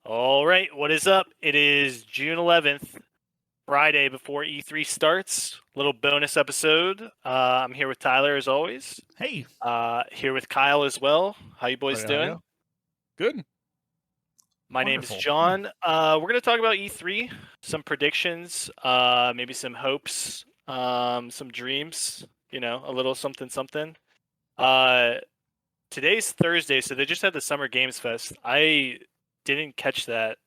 All right, what is up? It is June 11th, Friday before E3 starts. Little bonus episode. I'm here with Tyler as always. Hey, Here with Kyle as well. How you boys Right, how are doing? you? Good. My name's wonderful. John. We're going to talk about E3, some predictions, maybe some hopes, some dreams, a little something something. Uh, Today's Thursday, so they just had the Summer Games Fest. I didn't catch that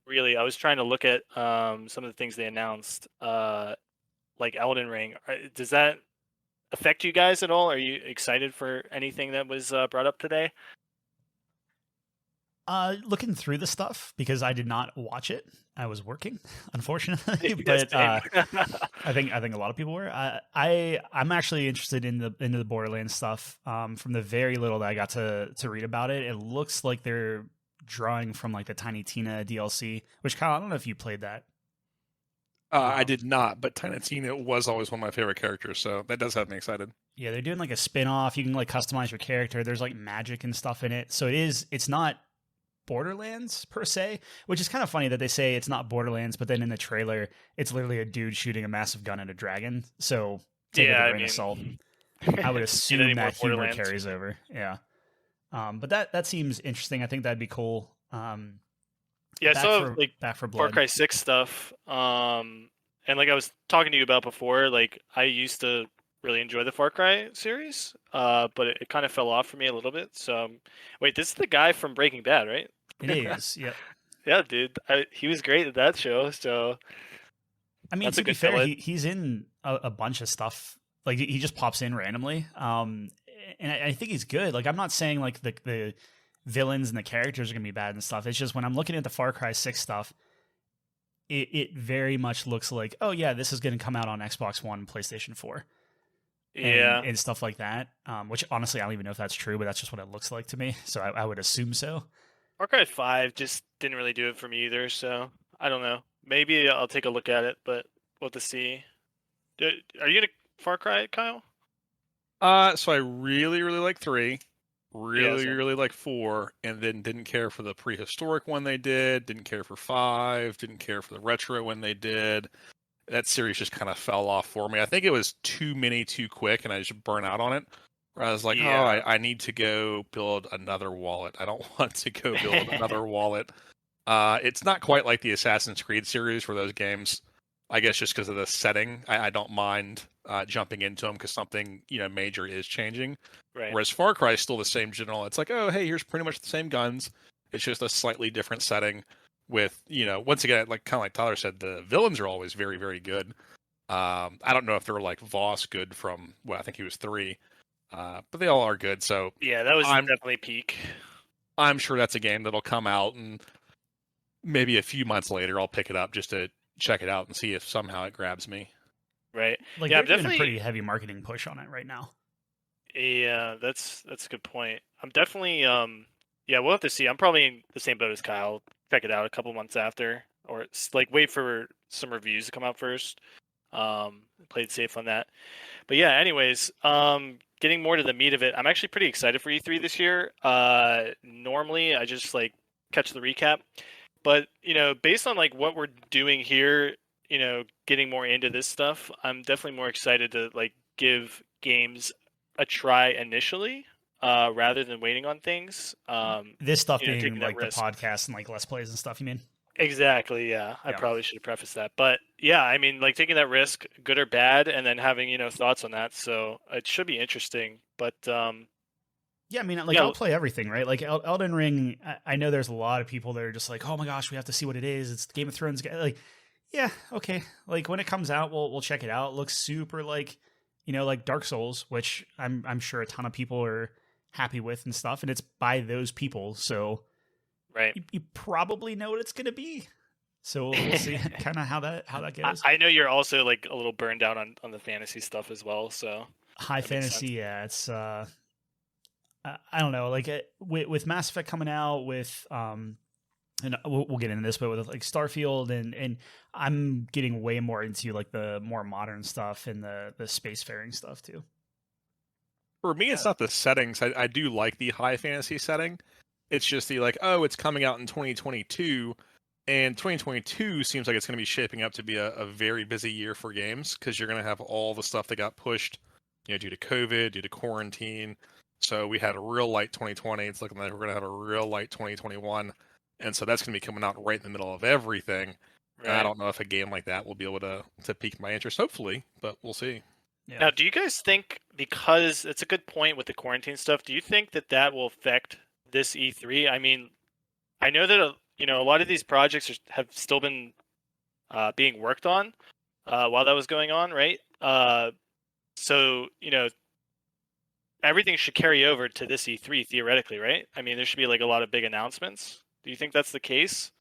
really. I was trying to look at some of the things they announced, like Elden Ring. Does that affect you guys at all? Are you excited for anything that was brought up today? Looking through the stuff because I did not watch it. I was working, unfortunately. Yes, But same. I think a lot of people were. I'm actually interested in the Borderlands stuff. From the very little that I got to read about it, it looks like they're drawing from like the Tiny Tina DLC. Which Kyle, I don't know if you played that. I did not, but Tiny Tina was always one of my favorite characters, so that does have me excited. Yeah, they're doing like a spin-off. You can like customize your character. There's like magic and stuff in it. So it's not Borderlands per se, which is kind of funny that they say it's not Borderlands, but then in the trailer, it's literally a dude shooting a massive gun at a dragon. So take it with a grain of salt. I would assume that humor carries over. Yeah. But that seems interesting. I think that'd be cool. Yeah, so like Back for Far Blood. Cry 6 stuff. And like I was talking to you about before, like I used to really enjoy the Far Cry series, but it kind of fell off for me a little bit. So, wait, this is the guy from Breaking Bad, right? It is. Yep. Yeah, dude, he was great at that show. So, I mean, that's to a be good fair, fill-in. he's in a bunch of stuff. Like he just pops in randomly. And I think he's good. Like I'm not saying like the villains and the characters are gonna be bad and stuff. It's just when I'm looking at the Far Cry 6 stuff, it very much looks like, oh yeah, this is gonna come out on Xbox One, PlayStation 4. Yeah, And stuff like that. Which honestly, I don't even know if that's true, but that's just what it looks like to me. So I would assume so. Far Cry 5 just didn't really do it for me either. So I don't know. Maybe I'll take a look at it, but we'll have to see. Are you gonna Far Cry, Kyle? So I really, really like 3, Yeah, really, same. really like 4, and then didn't care for the prehistoric one they didn't care for 5, didn't care for the retro one they did. That series just kind of fell off for me. I think it was too many too quick, and I just burnt out on it. Where I was like, Yeah. I need to go build another wallet. I don't want to go build another wallet. It's not quite like the Assassin's Creed series where those games, I guess just because of the setting, I don't mind jumping into them because something major is changing. Right. Whereas Far Cry is still the same general. It's like, oh hey, here's pretty much the same guns. It's just a slightly different setting. With once again, like kind of like Tyler said, the villains are always very very good. I don't know if they're like Voss good from I think he was 3, but they all are good. So Yeah, that was definitely peak. I'm sure that's a game that'll come out and maybe a few months later I'll pick it up just to check it out and see if somehow it grabs me. Right. Like Yeah, they're I'm doing definitely a pretty heavy marketing push on it right now. Yeah, that's a good point. I'm definitely yeah, we'll have to see. I'm probably in the same boat as Kyle. Check it out a couple months after, or like wait for some reviews to come out first. Played safe on that. But yeah, anyways, getting more to the meat of it, I'm actually pretty excited for E3 this year. Normally I just like catch the recap, but based on like what we're doing here, getting more into this stuff, I'm definitely more excited to like give games a try initially, rather than waiting on things. This stuff being Taking that like the risk. podcast and like Let's Plays and stuff, you mean? Exactly, yeah. I Yeah. probably should have prefaced that. But yeah, I mean, like taking that risk, good or bad, and then having, thoughts on that. So it should be interesting. But Yeah, I mean, like I'll play everything, right? Like Elden Ring, I know there's a lot of people that are just like, oh my gosh, we have to see what it is. It's Game of Thrones. Like, yeah, okay. Like when it comes out, we'll check it out. It looks super like, like Dark Souls, which I'm sure a ton of people are happy with and stuff, and it's by those people, so right. you probably know what it's gonna be. So we'll see kind of how that goes. I know you're also like a little burned out on the fantasy stuff as well. So High fantasy, yeah, it's I don't know, like with Mass Effect coming out, with and we'll get into this, but with like Starfield and I'm getting way more into like the more modern stuff and the spacefaring stuff too. For me, it's not the settings. I do like the high fantasy setting. It's just the like, oh, it's coming out in 2022, and 2022 seems like it's going to be shaping up to be a very busy year for games because you're going to have all the stuff that got pushed, due to COVID, due to quarantine. So we had a real light 2020. It's looking like we're going to have a real light 2021, and so that's going to be coming out right in the middle of everything. And I Right. don't know if a game like that will be able to pique my interest. Hopefully, but we'll see. Yeah. Now, do you guys think, because it's a good point with the quarantine stuff, do you think that will affect this E3? I mean, I know that a lot of these projects have still been being worked on while that was going on, right? So everything should carry over to this E3 theoretically, right? I mean, there should be like a lot of big announcements. Do you think that's the case?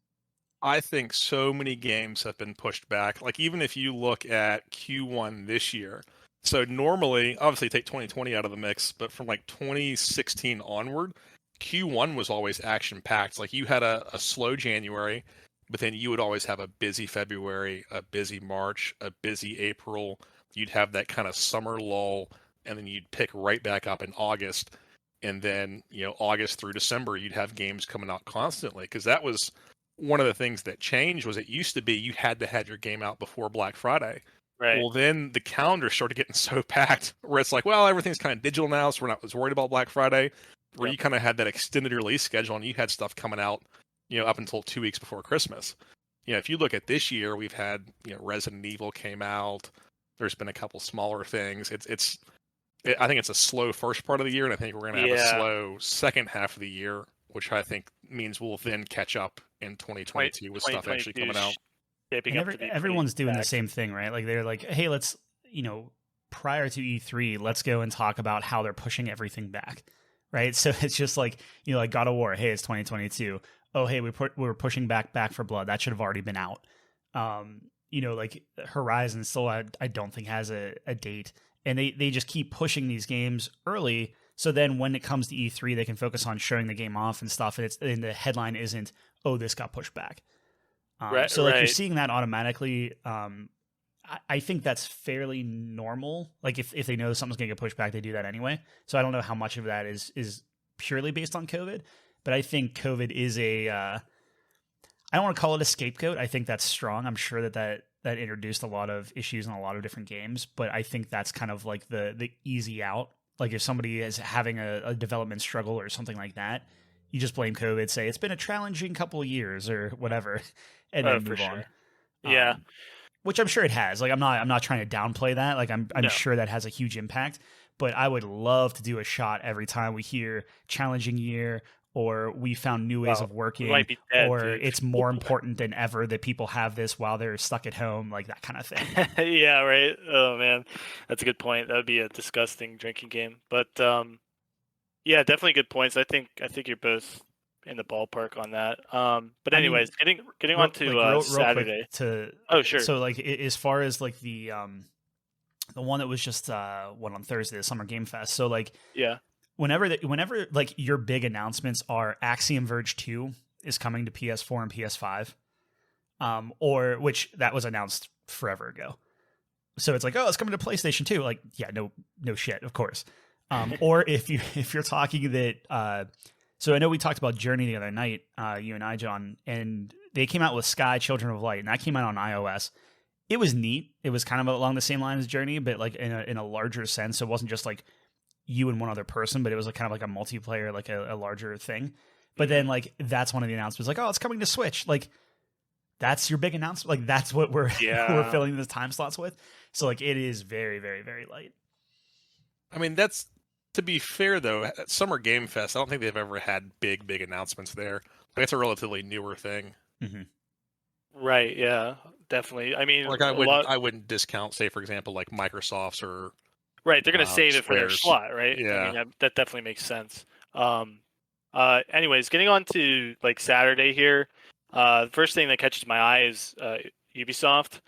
I think so many games have been pushed back. Like even if you look at Q1 this year, so normally, obviously take 2020 out of the mix, but from like 2016 onward, Q1 was always action packed. Like you had a slow January, but then you would always have a busy February, a busy March, a busy April. You'd have that kind of summer lull, and then you'd pick right back up in August. And then, August through December, you'd have games coming out constantly because that was one of the things that changed. Was it used to be you had to have your game out before Black Friday. Right. Well, then the calendar started getting so packed where it's like, well, everything's kind of digital now, so we're not as worried about Black Friday. Where Yep. you kind of had that extended release schedule and you had stuff coming out, up until 2 weeks before Christmas. If you look at this year, we've had, Resident Evil came out. There's been a couple smaller things. I think it's a slow first part of the year, and I think we're going to have a Yeah. slow second half of the year, which I think means we'll then catch up in 2022 with stuff actually 2022 coming out. shaping And up to be everyone's pretty doing the packed. same thing, right? Like they're like, hey, let's, prior to E3, let's go and talk about how they're pushing everything back, right? So it's just like, like God of War, hey, it's 2022. Oh, hey, we're pushing back for Blood. That should have already been out. Like Horizon still, I don't think has a date, and they just keep pushing these games early. So then when it comes to E3, they can focus on showing the game off and stuff, and the headline isn't, oh, this got pushed back. Right, So like you're right. seeing that automatically. I think that's fairly normal. Like if they know something's going to get pushed back, they do that anyway. So I don't know how much of that is purely based on COVID, but I think COVID is I don't want to call it a scapegoat. I think that's strong. I'm sure that introduced a lot of issues in a lot of different games, but I think that's kind of like the easy out. Like if somebody is having a development struggle or something like that, you just blame COVID, say it's been a challenging couple of years or whatever, and then For move on. sure. Yeah. Which I'm sure it has. Like I'm not trying to downplay that. Like I'm No. sure that has a huge impact. But I would love to do a shot every time we hear challenging year, or we found new ways Well, of working, we might be dead, or dude. it's more important than ever that people have this while they're stuck at home, like that kind of thing. Yeah, right. Oh man, that's a good point. That would be a disgusting drinking game. But yeah, definitely good points. I think you're both in the ballpark on that. But I mean, anyways, getting on to real Saturday. quick to Oh, sure. So like as far as like the one that was just one on Thursday, the Summer Game Fest. So like Yeah. whenever like your big announcements are Axiom Verge 2 is coming to PS4 and PS5, or which that was announced forever ago. So it's like, oh, it's coming to PlayStation 2. Like, yeah, no shit, of course. Or if you're talking that, so I know we talked about Journey the other night, you and I, John, and they came out with Sky Children of Light, and that came out on iOS. It was neat. It was kind of along the same line as Journey, but like in a larger sense. So it wasn't just like you and one other person, but it was like kind of like a multiplayer, like a larger thing. But then like that's one of the announcements, like, oh, it's coming to Switch. Like that's your big announcement. Like that's what we're Yeah. filling the time slots with. So like it is very, very, very light. I mean, that's to be fair though. At Summer Game Fest, I don't think they've ever had big announcements there. Like, it's a relatively newer thing. Mm-hmm. Right. Yeah. Definitely. I mean, Like I wouldn't discount, say for example, like Microsoft's or right. They're going to save it for their Square's. slot, right? I Yeah. mean, that definitely makes sense. Anyways, getting on to like Saturday here. The first thing that catches my eye is Ubisoft.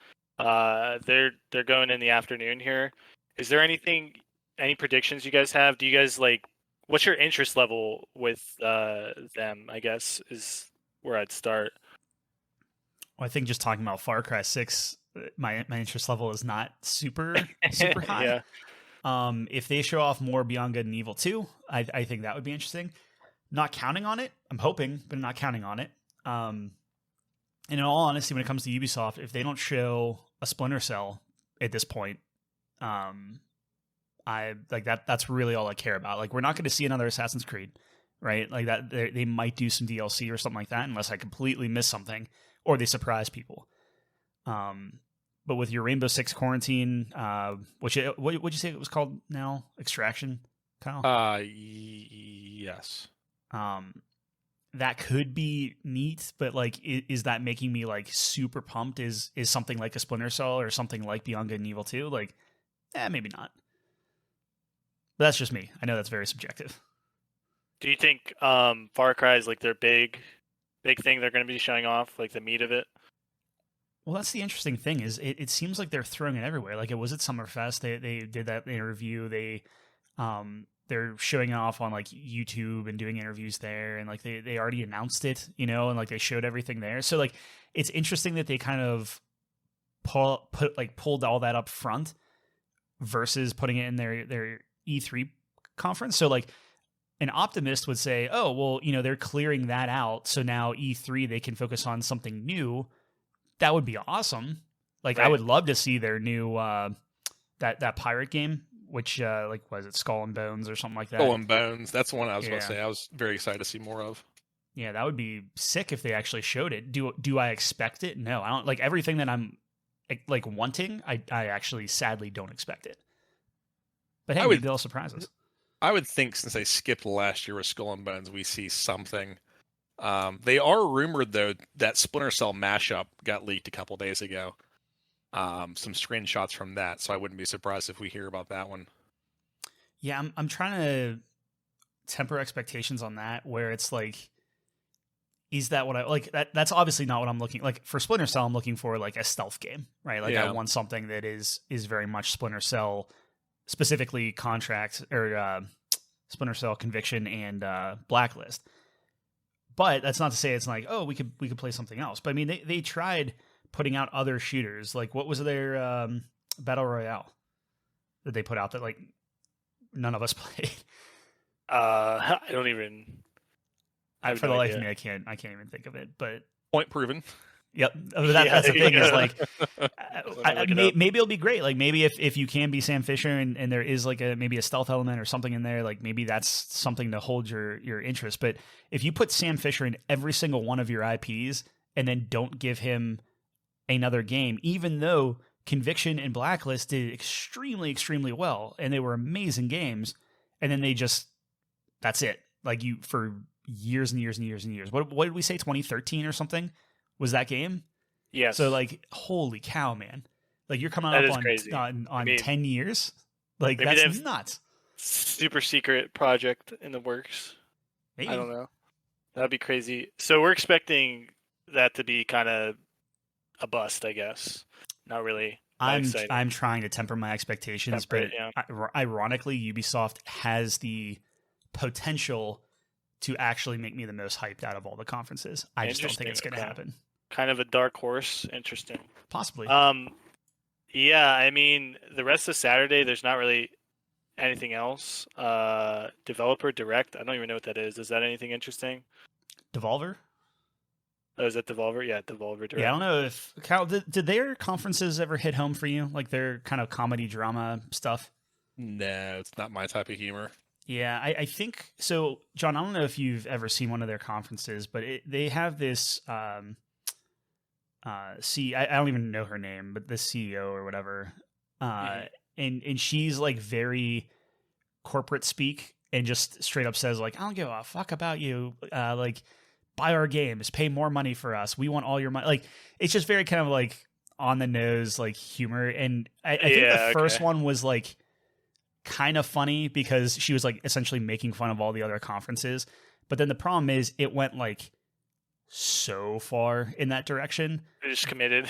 They're going in the afternoon here. Is there any predictions you guys have? Do you guys like? What's your interest level with them? I guess is where I'd start. Well, I think just talking about Far Cry 6, my interest level is not super high. Yeah. If they show off more Beyond Good and Evil 2, I think that would be interesting. not counting on it. I'm hoping, but not counting on it. And in all honesty, when it comes to Ubisoft, if they don't show a Splinter Cell at this point, I like that. That's really all I care about. Like, we're not going to see another Assassin's Creed, right? Like that, they might do some DLC or something like that, unless I completely miss something or they surprise people. But with your Rainbow Six Quarantine, what would you say it was called now? Extraction, Kyle? Yes. That could be neat, but like, is that making me like super pumped? Is something like a Splinter Cell or something like Beyond Good and Evil 2? Like, maybe not. But that's just me. I know that's very subjective. Do you think Far Cry is like their big thing they're going to be showing off, like the meat of it? Well, that's the interesting thing is it seems like they're throwing it everywhere. Like, it was at Summerfest. They did that interview. They're showing it off on like YouTube and doing interviews there, and like they already announced it, you know, and like they showed everything there. So like, it's interesting that they kind of pulled all that up front versus putting it in their E3 conference. So like, an optimist would say, oh, well, you know, they're clearing that out, so now E3 they can focus on something new. That would be awesome. Like, right. I would love to see their new that pirate game, which like, was it Skull and Bones or something like that? Skull and Bones. That's the one I was going to say. I was very excited to see more of. Yeah, that would be sick if they actually showed it. Do I expect it? No, I don't. Like, everything that I'm like wanting, I actually sadly don't expect it. But hey, maybe they'll surprise us. I would think since they skipped last year with Skull and Bones, we see something. They are rumored, though, that Splinter Cell mashup got leaked a couple days ago. Some screenshots from that, so I wouldn't be surprised if we hear about that one. Yeah, I'm trying to temper expectations on that, where it's like, is that what I like? That's obviously not what I'm looking like for Splinter Cell. I'm looking for like a stealth game, right? Like, I want something that is very much Splinter Cell, specifically Contract or Splinter Cell Conviction and Blacklist. But that's not to say it's like, oh, we could play something else. But I mean, they tried putting out other shooters. Like, what was their Battle Royale that they put out that like none of us played? I don't even. For the life of me, I can't even think of it. But Point proven. Yep, that's the thing. Is like, maybe it'll be great. Like, maybe if you can be Sam Fisher and there is like maybe a stealth element or something in there, like maybe that's something to hold your interest. But if you put Sam Fisher in every single one of your IPs and then don't give him another game, even though Conviction and Blacklist did extremely, extremely well and they were amazing games, and then that's it. Like, you for years and years and years and years. What did we say? 2013 or something? Was that game? Yeah. So like, holy cow, man! Like, you're coming up on 10 years. Like, that's nuts. Super secret project in the works. Maybe. I don't know. That'd be crazy. So we're expecting that to be kind of a bust, I guess. Not really. I'm trying to temper my expectations, but ironically, Ubisoft has the potential to actually make me the most hyped out of all the conferences. I just don't think it's going to happen. Kind of a dark horse. Interesting. Possibly. Yeah, I mean, the rest of Saturday, there's not really anything else. Developer Direct, I don't even know what that is. Is that anything interesting? Devolver? Oh, is that Devolver? Yeah, Devolver Direct. Yeah, I don't know if... Kyle, did their conferences ever hit home for you? Like, their kind of comedy drama stuff? No, it's not my type of humor. Yeah, I think so. John, I don't know if you've ever seen one of their conferences, but they have this I don't even know her name, but the CEO or whatever. And she's like very corporate speak and just straight up says like, I don't give a fuck about you. Like, buy our games, pay more money for us. We want all your money. Like, it's just very kind of like on the nose, like humor. And I think the first one was like kind of funny because she was like essentially making fun of all the other conferences. But then the problem is it went like so far in that direction. They're just committed.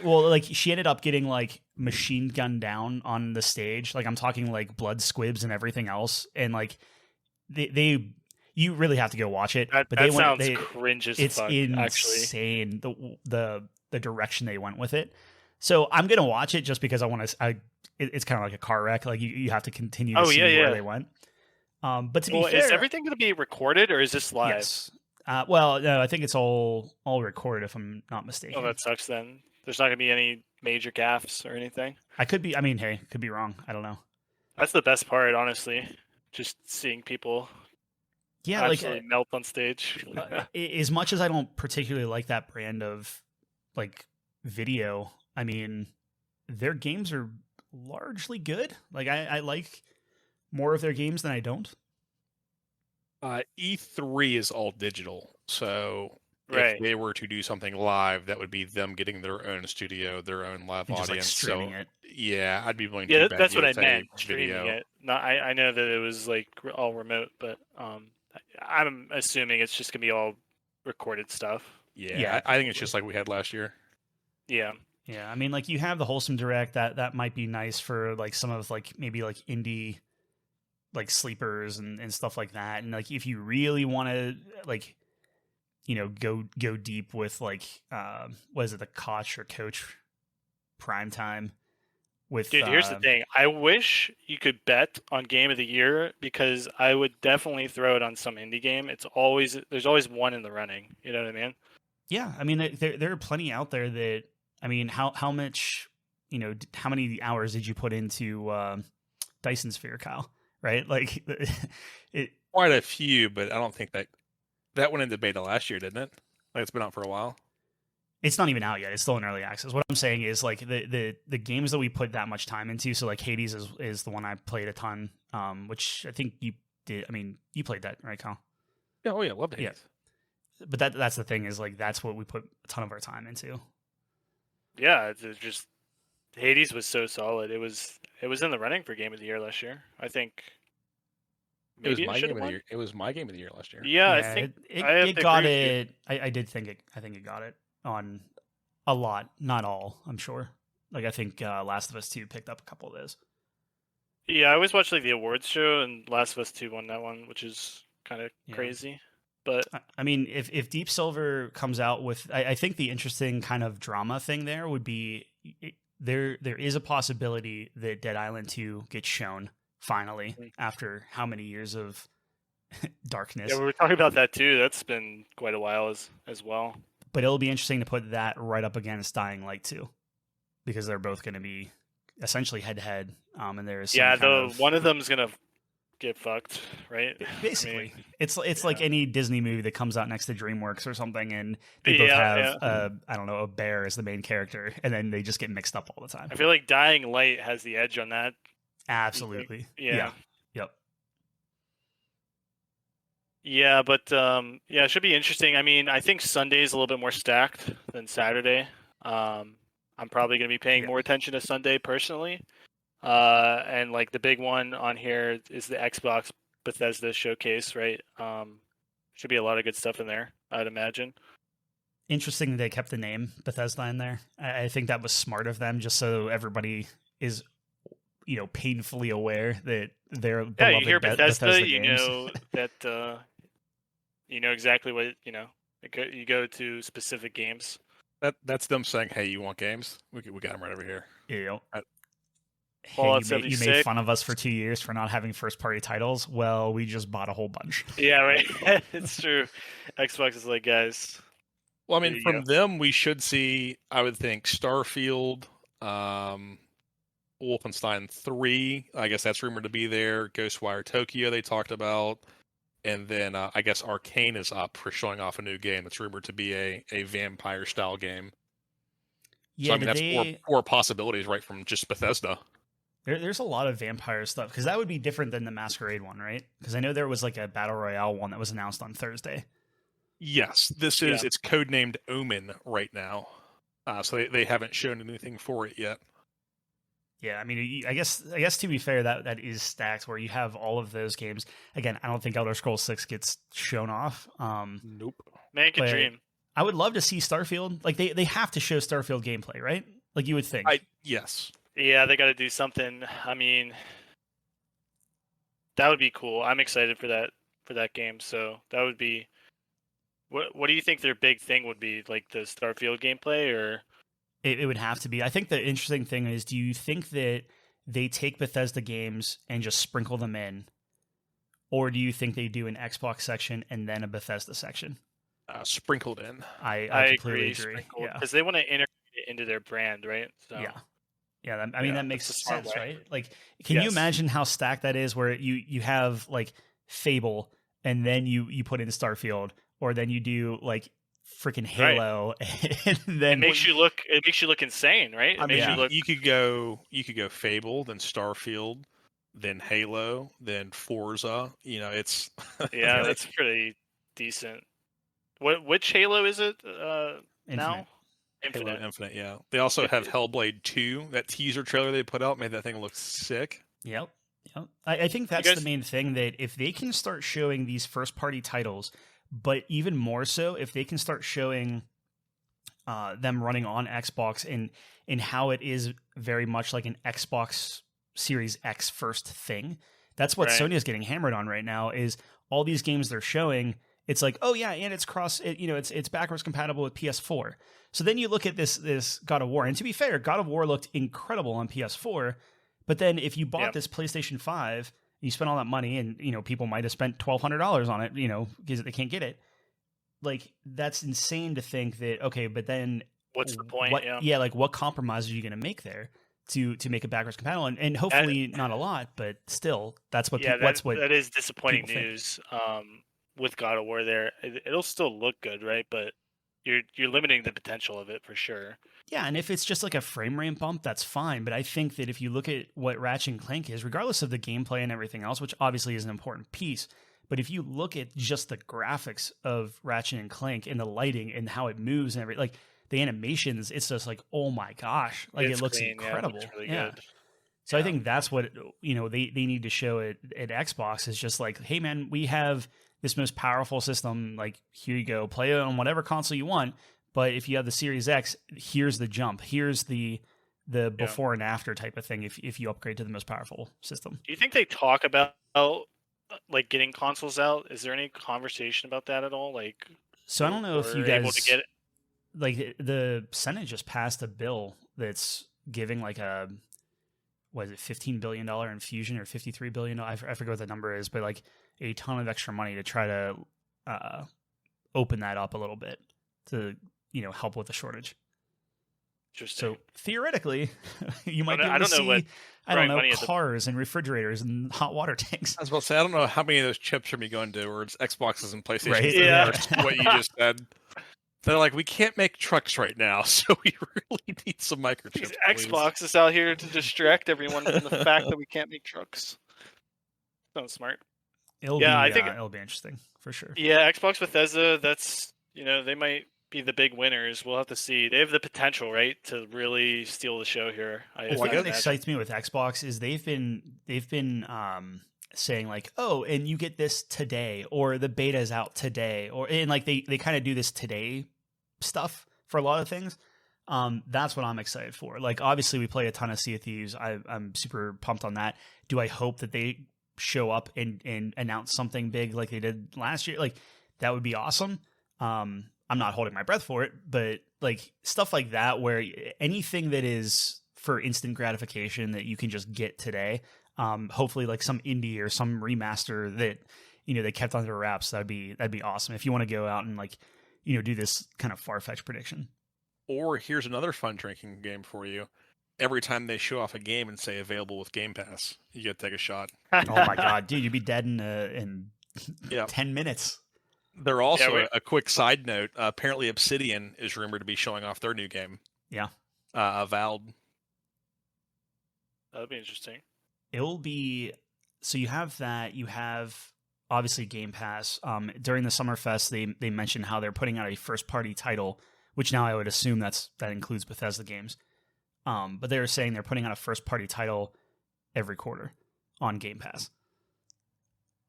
Well, like, she ended up getting like machine gunned down on the stage. Like, I'm talking like blood squibs and everything else. And like you really have to go watch it. But that sounds cringe as fuck. It's insane the direction they went with it. So I'm gonna watch it just because I want to. It's kind of like a car wreck. Like, you have to continue to see where they went. But to be Well, fair, is everything going to be recorded or is this live? yes. Well, no, I think it's all recorded if I'm not Oh, mistaken. that sucks then. There's not going to be any major gaffes or anything. I could be. I mean, hey, could be wrong. I don't know. That's the best part, honestly. Just seeing people Yeah, like absolutely melt on stage. as much as I don't particularly like that brand of like video, I mean, their games are largely good. Like I like more of their games than I don't. E3 is all digital, so Right. if they were to do something live, that would be them getting their own studio, their own live And just like audience. streaming So it. yeah, I'd be willing Yeah, to bet that's what you I it's a meant. Streaming video. it. Not. I know that it was like all remote, but I'm assuming it's just gonna be all recorded stuff. Yeah, Yeah, I think it's just like we had last year. Yeah. Yeah, I mean, like you have the Wholesome Direct that might be nice for like some of like maybe like indie like sleepers and stuff like that. And like if you really want to like go deep with like what is it, the Koch or Coach Prime Time with Dude, here's the thing. I wish you could bet on Game of the Year because I would definitely throw it on some indie game. There's always one in the running. You know what I mean? Yeah, I mean there are plenty out there that I mean how much how many hours did you put into Dyson Sphere, Kyle? Right, like it. Quite a few, but I don't think that went into beta last year, didn't it? Like it's been out for a while. It's not even out yet. It's still in early access. What I'm saying is like the games that we put that much time into. So like Hades is the one I played a ton, which I think you did. I mean, you played that, right, Kyle? Yeah, oh yeah, love Hades. Yeah. But that's the thing is like that's what we put a ton of our time into. Yeah, it's just Hades was so solid. It was in the running for Game of the Year last year. I think. It was Maybe my should game have of the won? year. It was my game of the year last year. Yeah, I think I have it to got agree with you. it. I did think it. I think it got it on a lot, not all. I'm sure. Like I think Last of Us 2 picked up a couple of those. Yeah, I always watch like the awards show, and Last of Us 2 won that one, which is kind of Yeah. crazy. But I mean, if Deep Silver comes out with, I think the interesting kind of drama thing there would be there is a possibility that Dead Island 2 gets shown finally after how many years of darkness. yeah, we were talking about that too. That's been quite a while as well. But it'll be interesting to put that right up against Dying Light 2 because they're both going to be essentially head to head. And there's some Yeah, kind of, one of them's gonna get fucked, right? basically I mean, it's like any Disney movie that comes out next to DreamWorks or something, and they both have I don't know, a bear as the main character, and then they just get mixed up all the time. I feel like Dying Light has the edge on that. Absolutely. Yeah. Yep. Yeah, but yeah, it should be interesting. I mean, I think Sunday's a little bit more stacked than Saturday. I'm probably going to be paying more attention to Sunday personally. And like the big one on here is the Xbox Bethesda showcase, right? Should be a lot of good stuff in there, I'd imagine. Interesting that they kept the name Bethesda in there. I think that was smart of them, just so everybody is, painfully aware that they're Yeah, you hear Bethesda, you games. know that you know exactly what you go to specific games. That's them saying, "Hey, you want games? We got them right over here." Fallout Hey, you made 76. fun of us for 2 years for not having first party titles. Well, we just bought a whole bunch. Yeah, right. It's true. Xbox is like, guys. Well, I There mean, you from them, we should see, I would think, Starfield, Wolfenstein 3. I guess that's rumored to be there. Ghostwire Tokyo, they talked about. And then I guess Arcane is up for showing off a new game. It's rumored to be a vampire-style game. Yeah, So, I mean, that's four possibilities right from just Bethesda. There's a lot of vampire stuff because that would be different than the Masquerade one, right? Because I know there was like a Battle Royale one that was announced on Thursday. Yes, it's codenamed Omen right now. So they haven't shown anything for it yet. Yeah, I mean, I guess to be fair, that is stacked where you have all of those games. Again, I don't think Elder Scrolls 6 gets shown off. Nope. Man can dream. I would love to see Starfield. Like they have to show Starfield gameplay, right? Like you would think. Yes. Yeah, they got to do something. I mean, that would be cool. I'm excited for that game. So that would be. What do you think their big thing would be? Like the Starfield gameplay, or it would have to be. I think the interesting thing is, do you think that they take Bethesda games and just sprinkle them in, or do you think they do an Xbox section and then a Bethesda section? Sprinkled in. I completely agree. Yeah, because they want to integrate it into their brand, right? So yeah. I mean, Yeah, that makes that's a smart sense, way. right? Like, can you Yes. imagine how stacked that is? Where you have like Fable, and then you put in Starfield, or then you do like freaking Right. Halo, and it then makes you look insane, right? It I makes mean, you look you could go Fable, then Starfield, then Halo, then Forza. You know, it's yeah, like, that's pretty decent. Which Halo is it now? Infinite. Halo Infinite. Yeah, they also have Hellblade 2. That teaser trailer they put out made that thing look sick. Yep. Yep. I think that's guys- the main thing, that if they can start showing these first party titles, but even more so if they can start showing them running on Xbox and how it is very much like an Xbox Series X first thing. That's what Right. Sony is getting hammered on right now, is all these games they're showing. It's like, oh yeah, and it's it's backwards compatible with PS4. So then you look at this God of War, and to be fair, God of War looked incredible on PS4. But then if you bought Yep. this PlayStation 5, you spent all that money, and people might have spent $1,200 on it, because they can't get it. Like, that's insane to think that, okay, but then what's the point? what, Yeah. like what compromise are you going to make there to make it backwards compatible? And hopefully not a lot, but still, that's what Yeah, that's what that is disappointing people think. news. With God of War, there, it'll still look good, right? But you're limiting the potential of it for sure. Yeah, and if it's just like a frame rate bump, that's fine. But I think that if you look at what Ratchet and Clank is, regardless of the gameplay and everything else, which obviously is an important piece, but if you look at just the graphics of Ratchet and Clank and the lighting and how it moves and everything, like the animations, it's just like, oh my gosh, like It's it looks clean, yeah, it incredible. looks really Yeah. good. So I Yeah. think that's what they need to show at Xbox, is just like, hey man, we have this most powerful system. Like, here you go, play it on whatever console you want. But if you have the Series X, here's the jump. Here's the before and after type of thing. If you upgrade to the most powerful system. Do you think they talk about like getting consoles out? Is there any conversation about that at all? Like, So I don't know if you we're guys able to get it. like, the Senate just passed a bill that's giving like a, what is it, $15 billion infusion, or $53 billion? I forget what the number is, but like a ton of extra money to try to open that up a little bit to help with the shortage. Interesting. So theoretically, you might be I able to don't know what see, I don't know, money at the- cars and refrigerators and hot water tanks. I was about to say, I don't know how many of those chips are going to be going towards Xboxes and PlayStations. Right? Yeah. What you just said. They're like, we can't make trucks right now, so we really need some microchips. These please." Xbox is out here to distract everyone from the fact that we can't make trucks. Sounds smart. It'll Yeah, be I think- it'll be interesting for sure. Yeah, Xbox Bethesda, that's, they might be the big winners. We'll have to see. They have the potential, right, to really steal the show here. The I thing guess- that excites me with Xbox is they've been saying like, oh, and you get this today, or the beta is out today, and like they kind of do this today stuff for a lot of things. That's what I'm excited for. Like, obviously we play a ton of Sea of Thieves. I'm super pumped on that. Do I hope that they show up and announce something big like they did last year? Like, that would be awesome. I'm not holding my breath for it, but like stuff like that, where anything that is for instant gratification that you can just get today, hopefully like some indie or some remaster that they kept under wraps, that'd be awesome. If you want to go out and like do this kind of far-fetched prediction. Or here's another fun drinking game for you. Every time they show off a game and say available with Game Pass, you get to take a shot. Oh my god, dude, you'd be dead in Yeah. 10 minutes. They're also Yeah, a quick side note. Apparently, Obsidian is rumored to be showing off their new game. Yeah. Avowed. That'd be interesting. It'll be, so you have that, you have obviously Game Pass. During the Summerfest, they mentioned how they're putting out a first party title, which now I would assume that includes Bethesda games. But they were saying they're putting out a first party title every quarter on Game Pass.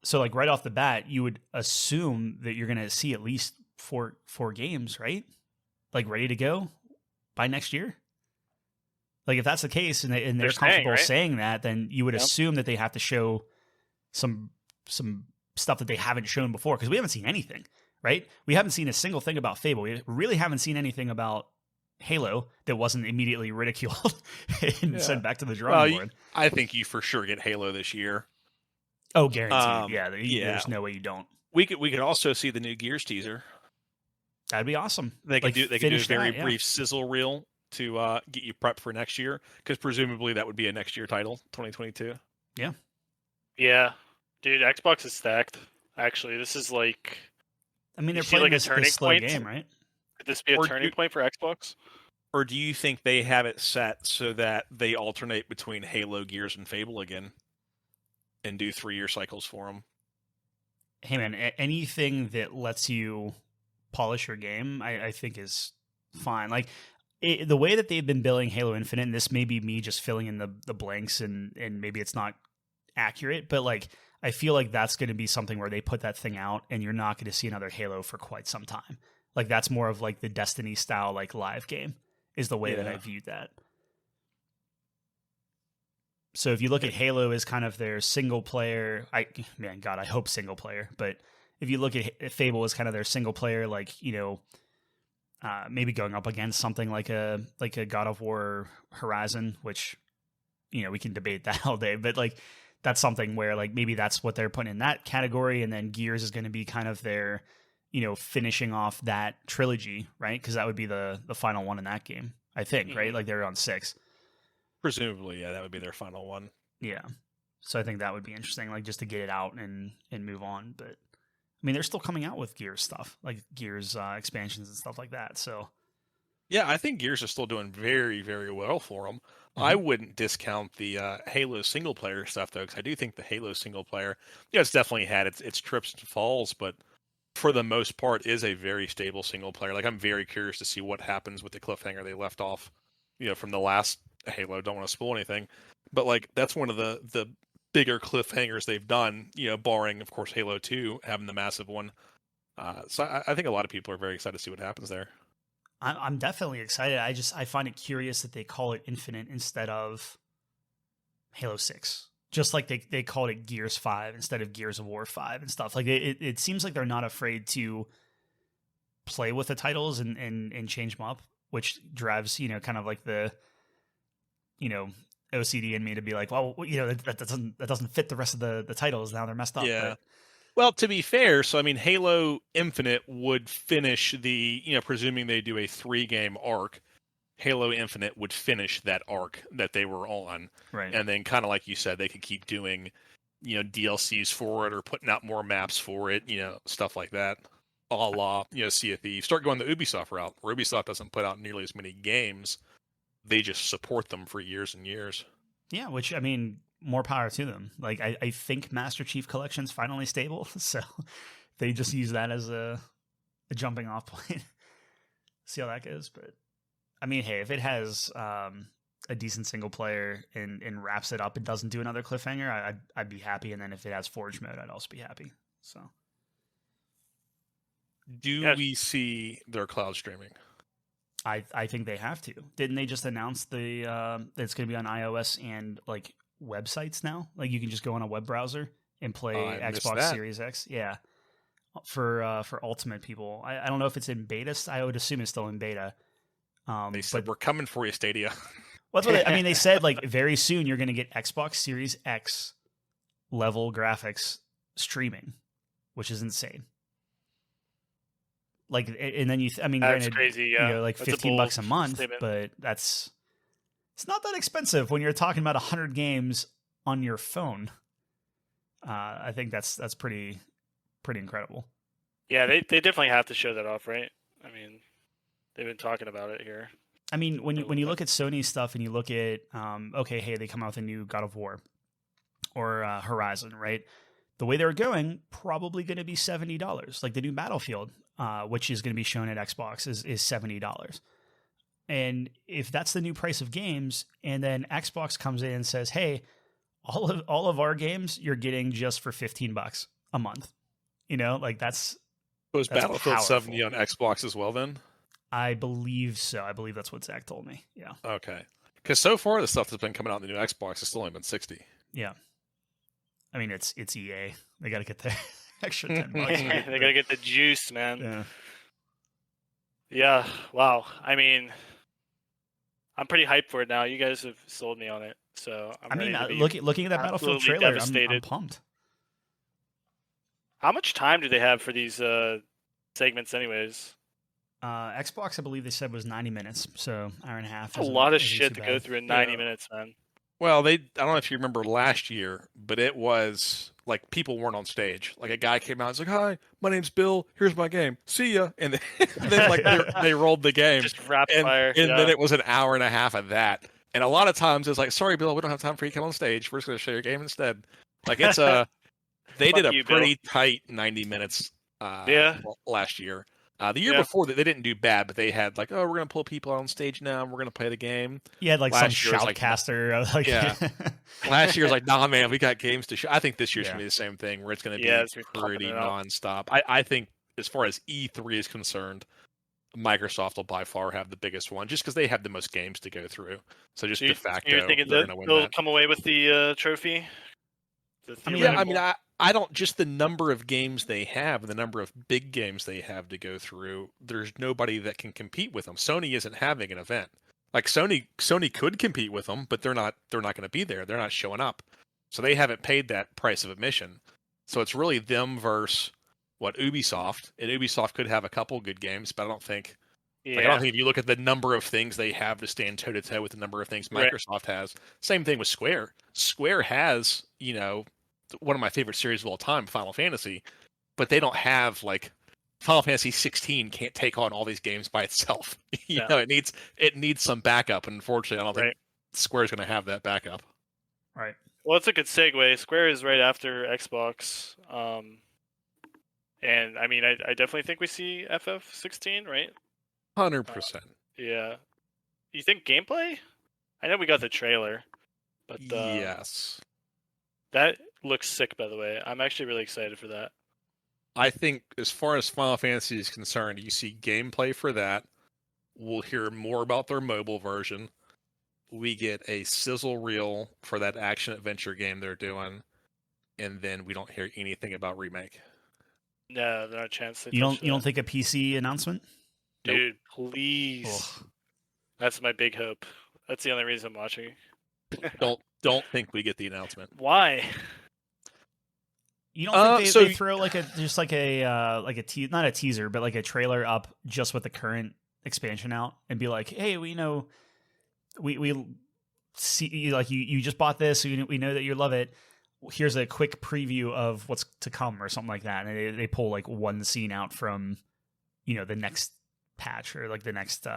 So like right off the bat, you would assume that you're going to see at least four games, right? Like ready to go by next year. Like, if that's the case and they're They're saying, comfortable right? saying that, then you would Yep. assume that they have to show some stuff that they haven't shown before, because we haven't seen anything, right? We haven't seen a single thing about Fable. We really haven't seen anything about Halo that wasn't immediately ridiculed and Yeah. sent back to the Well, drawing board. I think you for sure get Halo this year. Oh, guaranteed. Yeah. There's no way you don't. We could also see the new Gears teaser. That'd be awesome. They could do a very that, yeah. brief sizzle reel to get you prepped for next year, because presumably that would be a next year title, 2022. Yeah, dude, Xbox is stacked. Actually, this is like, I mean, they're see, playing like, a turning this slow point? game, right? could this be a Or turning do- point for Xbox? Or do you think they have it set so that they alternate between Halo, Gears, and Fable again, and do 3-year cycles for them? Hey man, anything that lets you polish your game, I think is fine. Like the way that they've been billing Halo Infinite, and this may be me just filling in the blanks, and maybe it's not accurate, but like I feel like that's going to be something where they put that thing out, and you're not going to see another Halo for quite some time. Like that's more of like the Destiny style, like live game, is the way that I viewed that. So if you look at Halo as kind of their single player, I hope single player. But if you look at Fable as kind of their single player, like, maybe going up against something like a God of War Horizon, which, we can debate that all day. But like that's something where like maybe that's what they're putting in that category, and then Gears is going to be kind of their, finishing off that trilogy, right? Because that would be the final one in that game, I think, right? Like they're on 6. Presumably, yeah, that would be their final one. Yeah. So I think that would be interesting, like just to get it out and move on. But I mean, they're still coming out with Gears stuff, like Gears expansions and stuff like that. So Yeah, I think Gears is still doing very, very well for them. I wouldn't discount the Halo single player stuff though, because I do think the Halo single player, it's definitely had its trips and falls, but for the most part is a very stable single player. Like I'm very curious to see what happens with the cliffhanger they left off, from the last Halo. Don't want to spoil anything, but like that's one of the bigger cliffhangers they've done, barring of course Halo 2 having the massive one. So I think a lot of people are very excited to see what happens there. I'm definitely excited. I find it curious that they call it Infinite instead of Halo 6. Just like they called it Gears 5 instead of Gears of War 5 and stuff. Like it seems like they're not afraid to play with the titles and change them up, which drives, kind of like the, OCD in me to be like, well, that doesn't fit the rest of the titles. Now they're messed up. Yeah. But Well, to be fair, so I mean, Halo Infinite would finish the, presuming they do a 3-game arc, Halo Infinite would finish that arc that they were on. right. And then kind of like you said, they could keep doing, DLCs for it or putting out more maps for it, stuff like that. A la, Sea of Thieves. Start going the Ubisoft route, where Ubisoft doesn't put out nearly as many games. They just support them for years and years. Yeah, which, I mean, more power to them. Like, I think Master Chief Collection's finally stable, so they just use that as a jumping off point. See how that goes. But, I mean, hey, if it has a decent single player and wraps it up and doesn't do another cliffhanger, I'd be happy. And then if it has Forge mode, I'd also be happy. So, do we see their cloud streaming? I think they have to. Didn't they just announce that it's going to be on iOS and like websites now? Like you can just go on a web browser and play Xbox Series X. Yeah, for Ultimate people. I don't know if it's in beta. I would assume it's still in beta. They said we're coming for you, Stadia. Well, that's what they said like very soon you're going to get Xbox Series X level graphics streaming, which is insane. Like, and then that's granted, crazy. Yeah, like that's $15 a month, statement. but it's not that expensive when you're talking about 100 games on your phone. I think that's pretty incredible. Yeah, they definitely have to show that off, right? I mean, they've been talking about it here. I mean, when you look at Sony's stuff and you look at okay, hey, they come out with a new God of War or Horizon, right? The way they're going, probably going to be $70. Like the new Battlefield, which is going to be shown at Xbox, is $70. And if that's the new price of games, and then Xbox comes in and says, "Hey, all of our games you're getting just for $15 a month," like that's Battlefield powerful. 70 on Xbox as well then? I believe so. I believe that's what Zach told me. Yeah. Okay. Because so far the stuff that's been coming out in the new Xbox has still only been 60. Yeah. I mean, it's EA. They got to get their extra $10. They gotta get the juice, man. Yeah. Yeah. Wow. I mean, I'm pretty hyped for it now. You guys have sold me on it, so I'm ready to be looking at that Battlefield absolutely trailer, I'm devastated. pumped. How much time do they have for these segments, anyways? Xbox, I believe they said was 90 minutes, so hour and a half. That's a lot of shit to go through in 90 minutes, man. Well, I don't know if you remember last year, but it was like people weren't on stage. Like a guy came out, and was like, "Hi, my name's Bill. Here's my game. See ya." And then like they rolled the game, just rapid fire, and then it was an hour and a half of that. And a lot of times it's like, "Sorry, Bill, we don't have time for you to come on stage. We're just going to show your game instead." Like it's they did a pretty tight 90 minutes. Last year. The year before, they didn't do bad, but they had like, oh, we're going to pull people on stage now, and we're going to play the game. You had like last some shoutcaster. Like, yeah. Last year was like, nah, man, we got games to show. I think this year's going to be the same thing, where it's going to be pretty nonstop. I think as far as E3 is concerned, Microsoft will by far have the biggest one, just because they have the most games to go through. So just de facto, you're thinking they're going to win they'll that. come away with the trophy? I don't, just the number of games they have and the number of big games they have to go through, there's nobody that can compete with them. Sony isn't having an event. Like Sony could compete with them, but they're not going to be there. They're not showing up. So they haven't paid that price of admission. So it's really them versus Ubisoft. And Ubisoft could have a couple good games, but I don't think I don't think if you look at the number of things they have to stand toe to toe with the number of things Microsoft has. Same thing with Square. Square has, one of my favorite series of all time, Final Fantasy, but they don't have like Final Fantasy 16 can't take on all these games by itself. It needs some backup, and unfortunately, I don't think Square's going to have that backup. Right. Well, it's a good segue. Square is right after Xbox, and I mean, I definitely think we see FF16, right? 100%. Yeah. You think gameplay? I know we got the trailer, but yes, that looks sick. By the way, I'm actually really excited for that. I think as far as Final Fantasy is concerned, you see gameplay for that. We'll hear more about their mobile version. We get a sizzle reel for that action adventure game they're doing, and then we don't hear anything about remake. No, not a chance. You don't think a PC announcement? Dude, please. Ugh. That's my big hope. That's the only reason I'm watching. Don't think we get the announcement. Why? You don't think they throw like a not a teaser, but like a trailer up just with the current expansion out and be like, hey, we see, like you just bought this, so we know that you love it. Here's a quick preview of what's to come or something like that, and they pull like one scene out from the next patch or like the next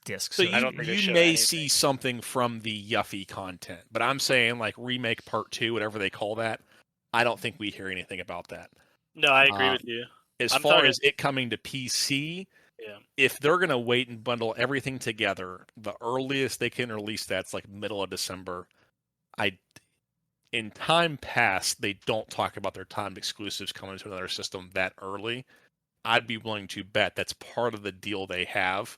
disc. So you may see something from the Yuffie content, but I'm saying like remake part 2, whatever they call that. I don't think we hear anything about that. No, I agree with you. As far as it coming to PC, if they're going to wait and bundle everything together, the earliest they can release that's like middle of December. In time past, they don't talk about their timed exclusives coming to another system that early. I'd be willing to bet that's part of the deal they have.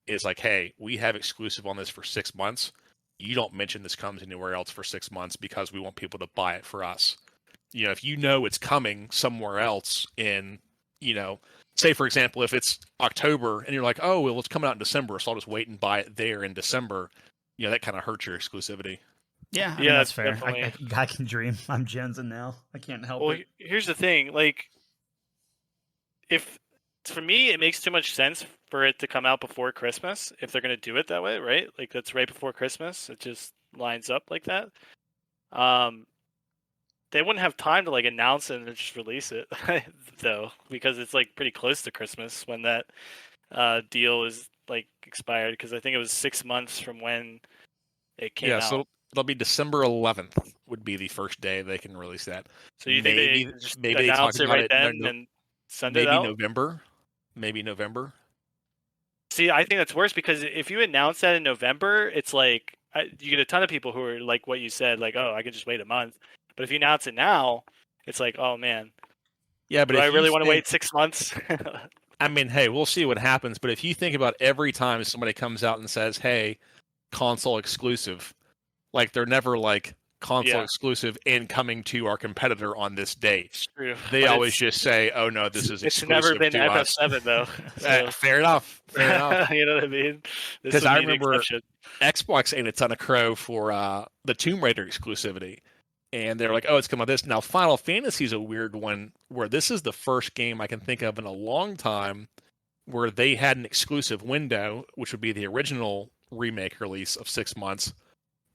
Is like, hey, we have exclusive on this for 6 months. You don't mention this comes anywhere else for 6 months because we want people to buy it for us. If it's coming somewhere else in, say for example, if it's October and you're like, oh, well, it's coming out in December, so I'll just wait and buy it there in December. That kind of hurts your exclusivity. Yeah, I mean, that's fair. I can dream. I'm Jensen now. I can't help it. Here's the thing. Like, for me, it makes too much sense for it to come out before Christmas if they're going to do it that way, right? Like, that's right before Christmas. It just lines up like that. They wouldn't have time to like announce it and just release it, though, because it's like pretty close to Christmas when that deal is like expired. Because I think it was 6 months from when it came out. Yeah, so it'll be December 11th would be the first day they can release that. So you think they just announce it right then and send it out? Maybe November. See, I think that's worse because if you announce that in November, it's like you get a ton of people who are like what you said, like, oh, I can just wait a month. But if you announce it now, it's like, oh man, yeah. But do I really want to wait 6 months? I mean, hey, we'll see what happens. But if you think about every time somebody comes out and says, "Hey, console exclusive," like they're never like console exclusive and coming to our competitor on this date. They always just say, "Oh no, this is exclusive." It's never been FF7 though. So. Fair enough. You know what I mean? Because I remember Xbox ate a ton of crow for the Tomb Raider exclusivity. and they're like, oh, it's coming out this. Now, Final Fantasy is a weird one where this is the first game I can think of in a long time where they had an exclusive window, which would be the original remake release of 6 months.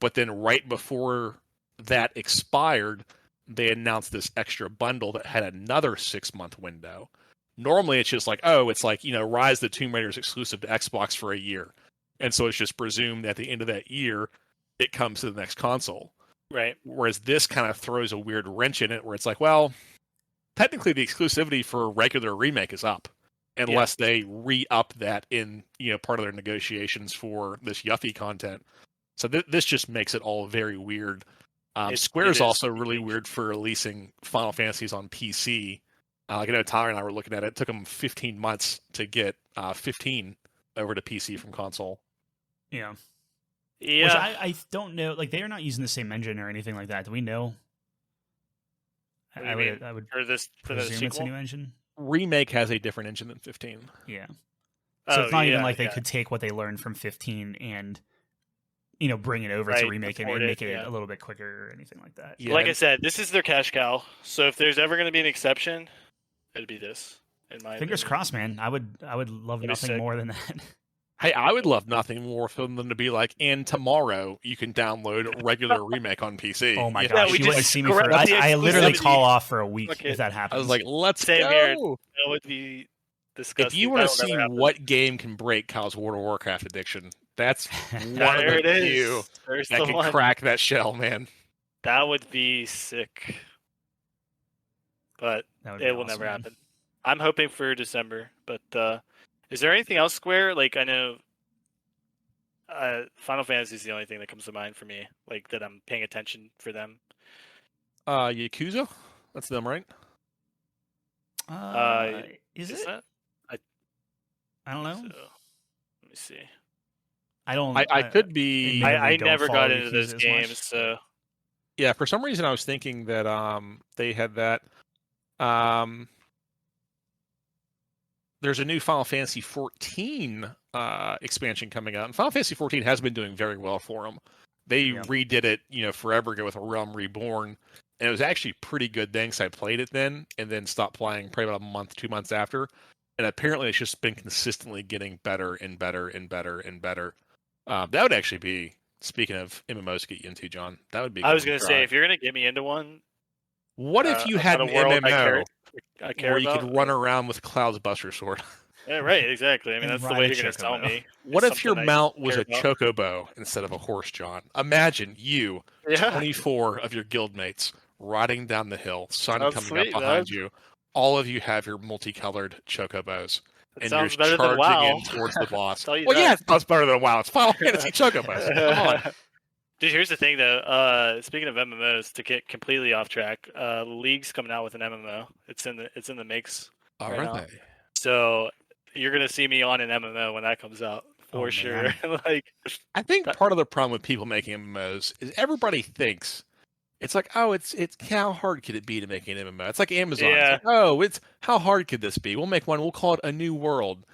But then right before that expired, they announced this extra bundle that had another 6-month window. Normally, it's just like, oh, it's like, Rise of the Tomb Raider is exclusive to Xbox for a year. And so it's just presumed at the end of that year, it comes to the next console. Right. Whereas this kind of throws a weird wrench in it where it's like, well, technically the exclusivity for a regular remake is up. Unless they re-up that in, part of their negotiations for this Yuffie content. So this just makes it all very weird. Square's also really weird for releasing Final Fantasies on PC. Like I know Tyler and I were looking at it. It took them 15 months to get 15 over to PC from console. Yeah. Yeah. Which I don't know. Like, they are not using the same engine or anything like that. Do we know? What do you mean? I would for the presume it's a sequel? new engine. Remake has a different engine than 15. Yeah. So it's not even like they yeah. could take what they learned from 15 and, bring it over to Right, remake it port and it, make it yeah. a little bit quicker or anything like that. Yeah. Like I said, this is their cash cow. So if there's ever going to be an exception, it'd be this. In my Fingers opinion. crossed, man. I would love That'd be nothing sick. more than that. Hey, I would love nothing more for them to be like, and tomorrow you can download a regular remake on PC. Oh my You gosh, we you wouldn't just see me for scrapped the I literally exclusivity. call off for a week Okay. if that happens. I was like, let's Same go. here. That would be disgusting. If you want to That'll see never happen. what game can break Kyle's World of Warcraft addiction, that's one There of it the is. few There's that the can one. crack that shell, man. That would be sick. But That would be it will awesome, never man. happen. I'm hoping for December. But is there anything else, Square? Like, I know Final Fantasy is the only thing that comes to mind for me, like that I'm paying attention for them. Yakuza? That's them, right? Is it? that? I don't know. So, let me see. I don't. I could be. Maybe I we don't never follow got into Yakuza those as much. games, so Yeah, for some reason I was thinking that they had that. There's a new Final Fantasy 14 expansion coming out, and Final Fantasy 14 has been doing very well for them. They Yeah. redid it, forever ago with A Realm Reborn, and it was actually pretty good then because I played it then and then stopped playing probably about a month, 2 months after. And apparently it's just been consistently getting better and better and better and better. That would actually be, speaking of MMOs to get you into, John, that would be a I was good gonna one say try. if you're gonna get me into one, What if you had about an a world MMO I care where you about, could run around with Cloud's Buster Sword? Yeah, right, exactly. I mean, And that's the ride way a you're gonna tell chocobo. me. What It's if your something I mount was care a about. chocobo instead of a horse, John? Imagine you, Yeah, 24 of your guildmates, riding down the hill, sun Sounds coming sweet, up behind you. All of you have your multicolored chocobos, it and sounds you're better charging than WoW. in towards the boss. Tell you Well, that. yeah, it sounds better than WoW. It's Final Fantasy chocobos. Come on. Dude, here's the thing though. Speaking of MMOs, to get completely off track, League's coming out with an MMO. It's in the mix. All Right right. now. So you're gonna see me on an MMO when that comes out for Oh, sure. man. Like, I think part of the problem with people making MMOs is everybody thinks it's like, oh, it's how hard could it be to make an MMO? It's like Amazon. It's Yeah. like, oh, it's how hard could this be? We'll make one. We'll call it A New World,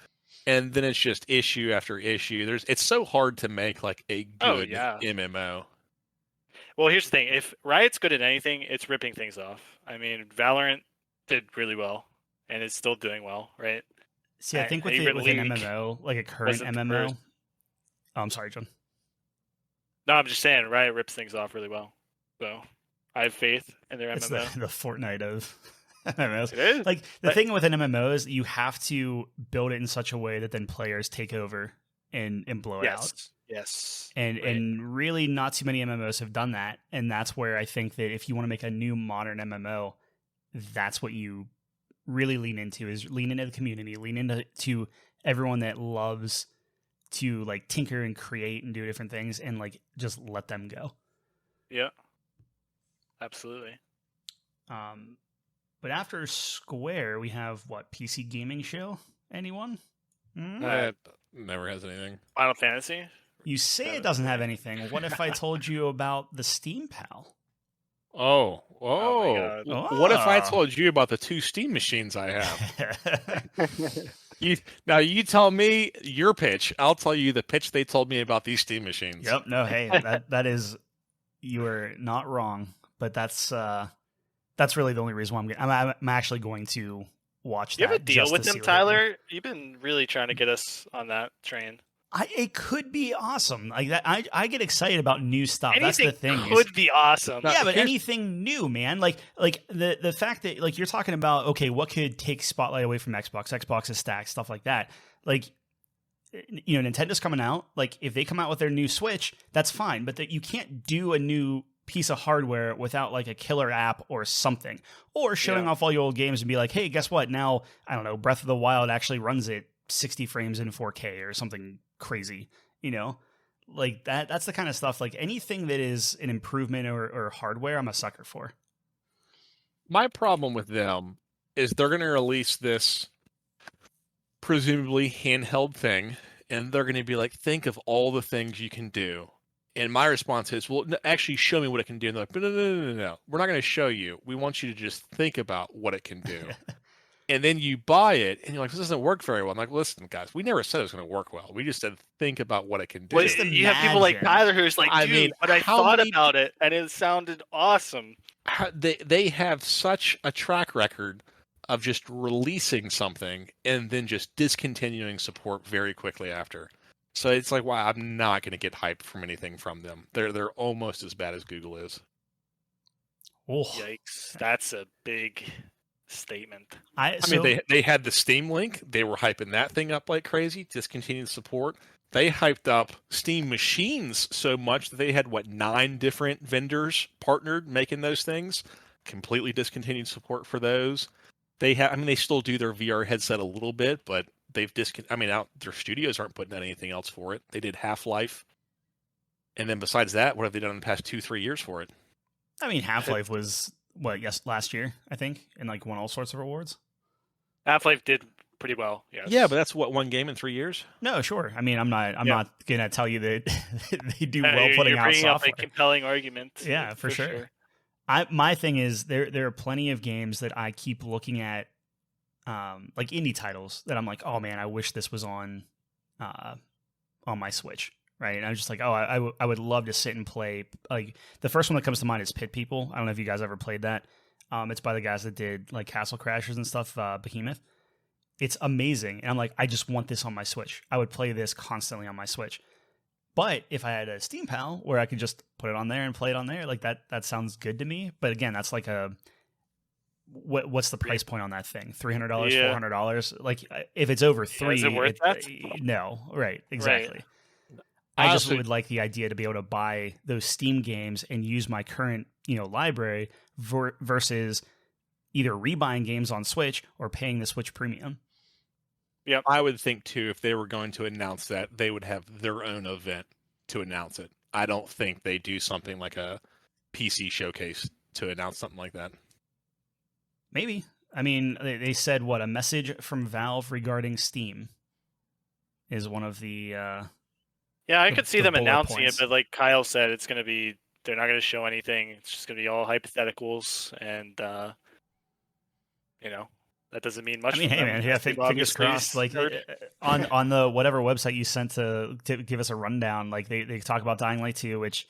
and then it's just issue after issue. It's so hard to make like a good Oh, yeah. MMO. well, here's the thing. If Riot's good at anything, it's ripping things off. I mean, Valorant did really well, and it's still doing well, right? See, I think with even an League MMO, like a current wasn't the MMO. first. Oh, I'm sorry, John. No, I'm just saying, Riot rips things off really well. So I have faith in their It's MMO. the Fortnite of MMOs. It is. Like the But- thing with an MMO is you have to build it in such a way that then players take over and blow it out. Yes. Yes. And Right. and really not too many MMOs have done that. And that's where I think that if you want to make a new modern MMO, that's what you really lean into, is lean into the community, lean into to everyone that loves to like tinker and create and do different things, and like just let them go. Yeah. Absolutely. But after Square, we have what, PC gaming show? Anyone? Hmm? That never has anything. Final Fantasy. You say it doesn't have anything. What if I told you about the Steam Pal? Oh, Oh my God. What if I Ah. told you about the 2 Steam machines I have? You tell me your pitch. I'll tell you the pitch they told me about these Steam machines. Yep. No. Hey, that is, you are not wrong. but that's really the only reason why I'm actually going to watch You that. have a deal just with to them, see what they do. Tyler? You've been really trying to get us on that train. It could be awesome. Like that, I get excited about new stuff. That's Anything the thing. could be awesome. Yeah, but here's- anything new, man. Like the fact that like you're talking about, okay, what could take spotlight away from Xbox? Xbox is stacked, stuff like that. Like, you know, Nintendo's coming out. Like, if they come out with their new Switch, that's fine. But that you can't do a new piece of hardware without like a killer app or something, or showing off all your old games and be like, hey, guess what? Now, I don't know, Breath of the Wild actually runs at 60 frames in 4K or something crazy, you know? Like that's the kind of stuff, like anything that is an improvement or hardware, I'm a sucker for. My problem with them is they're going to release this presumably handheld thing, and they're going to be like, think of all the things you can do. And my response is, well, actually show me what it can do. And they're like, no. We're not going to show you. We want you to just think about what it can do. And then you buy it, and you're like, this doesn't work very well. I'm like, listen, guys, we never said it was going to work well. We just said, think about what it can do. Well, Just you have people like imagine. Tyler who's like, I dude, mean, but I how thought many- about it, and it sounded awesome. They have such a track record of just releasing something and then just discontinuing support very quickly after. So it's like, wow, I'm not going to get hype from anything from them. They're almost as bad as Google is. Oh, Yikes. That's a big statement. I mean, they had the Steam Link. They were hyping that thing up like crazy. Discontinued support. They hyped up Steam machines so much that they had 9 different vendors partnered making those things. Completely discontinued support for those. They have. I mean, they still do their VR headset a little bit, but they've their studios aren't putting out anything else for it. They did Half-Life, and then besides that, what have they done in the past 2-3 years for it? I mean, Half-Life was last year, I think, and like won all sorts of awards. Half-Life did pretty well, yes. Yeah, but that's one game in 3 years. No, sure. I mean, I'm not gonna tell you that they do Yeah, well putting you're out bringing up software. a compelling argument. Yeah, for sure. My thing is there are plenty of games that I keep looking at, like indie titles that I'm like, oh man, I wish this was on my Switch, right? And I'm just like, oh, I would love to sit and play. Like the first one that comes to mind is Pit People. I don't know if you guys ever played that. It's by the guys that did like Castle Crashers and stuff, Behemoth. It's amazing, and I'm like, I just want this on my Switch. I would play this constantly on my Switch. But if I had a Steam Pal where I could just put it on there and play it on there, like that sounds good to me. But again, that's like what's the price point on that thing? $300, Yeah. $400? Like if it's over $3, is it worth that? No, right, exactly. I just would like the idea to be able to buy those Steam games and use my current, library versus either rebuying games on Switch or paying the Switch Premium. I would think too, if they were going to announce that, they would have their own event to announce it. I don't think they do something like a PC showcase to announce something like that. Maybe. I mean, they said a message from Valve regarding Steam is one of the. Yeah, I could see them bullet announcing points. it, but like Kyle said, it's going to be, they're not going to show anything. It's just going to be all hypotheticals, and that doesn't mean much. I mean, for hey them. man, yeah, They've fingers obviously crossed. Like heard- on the whatever website you sent to give us a rundown, like they talk about Dying Light 2, which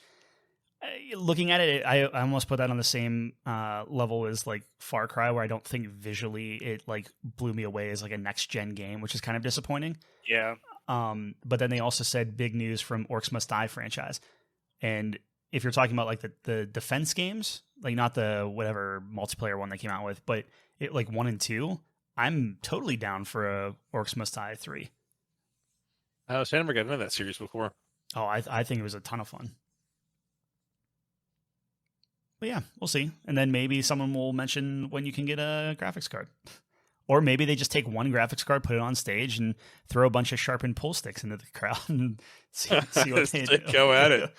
looking at it, I almost put that on the same level as like Far Cry, where I don't think visually it like blew me away as like a next gen game, which is kind of disappointing. yeah, But then they also said big news from Orcs Must Die franchise, and if you're talking about like the defense games, like not the whatever multiplayer one they came out with, but it like 1 and 2, I'm totally down for a Orcs Must Die 3. I never got into that series before. Oh, I think it was a ton of fun. But yeah, we'll see. And then maybe someone will mention when you can get a graphics card. Or maybe they just take one graphics card, put it on stage, and throw a bunch of sharpened pull sticks into the crowd and see what they do. Go at it.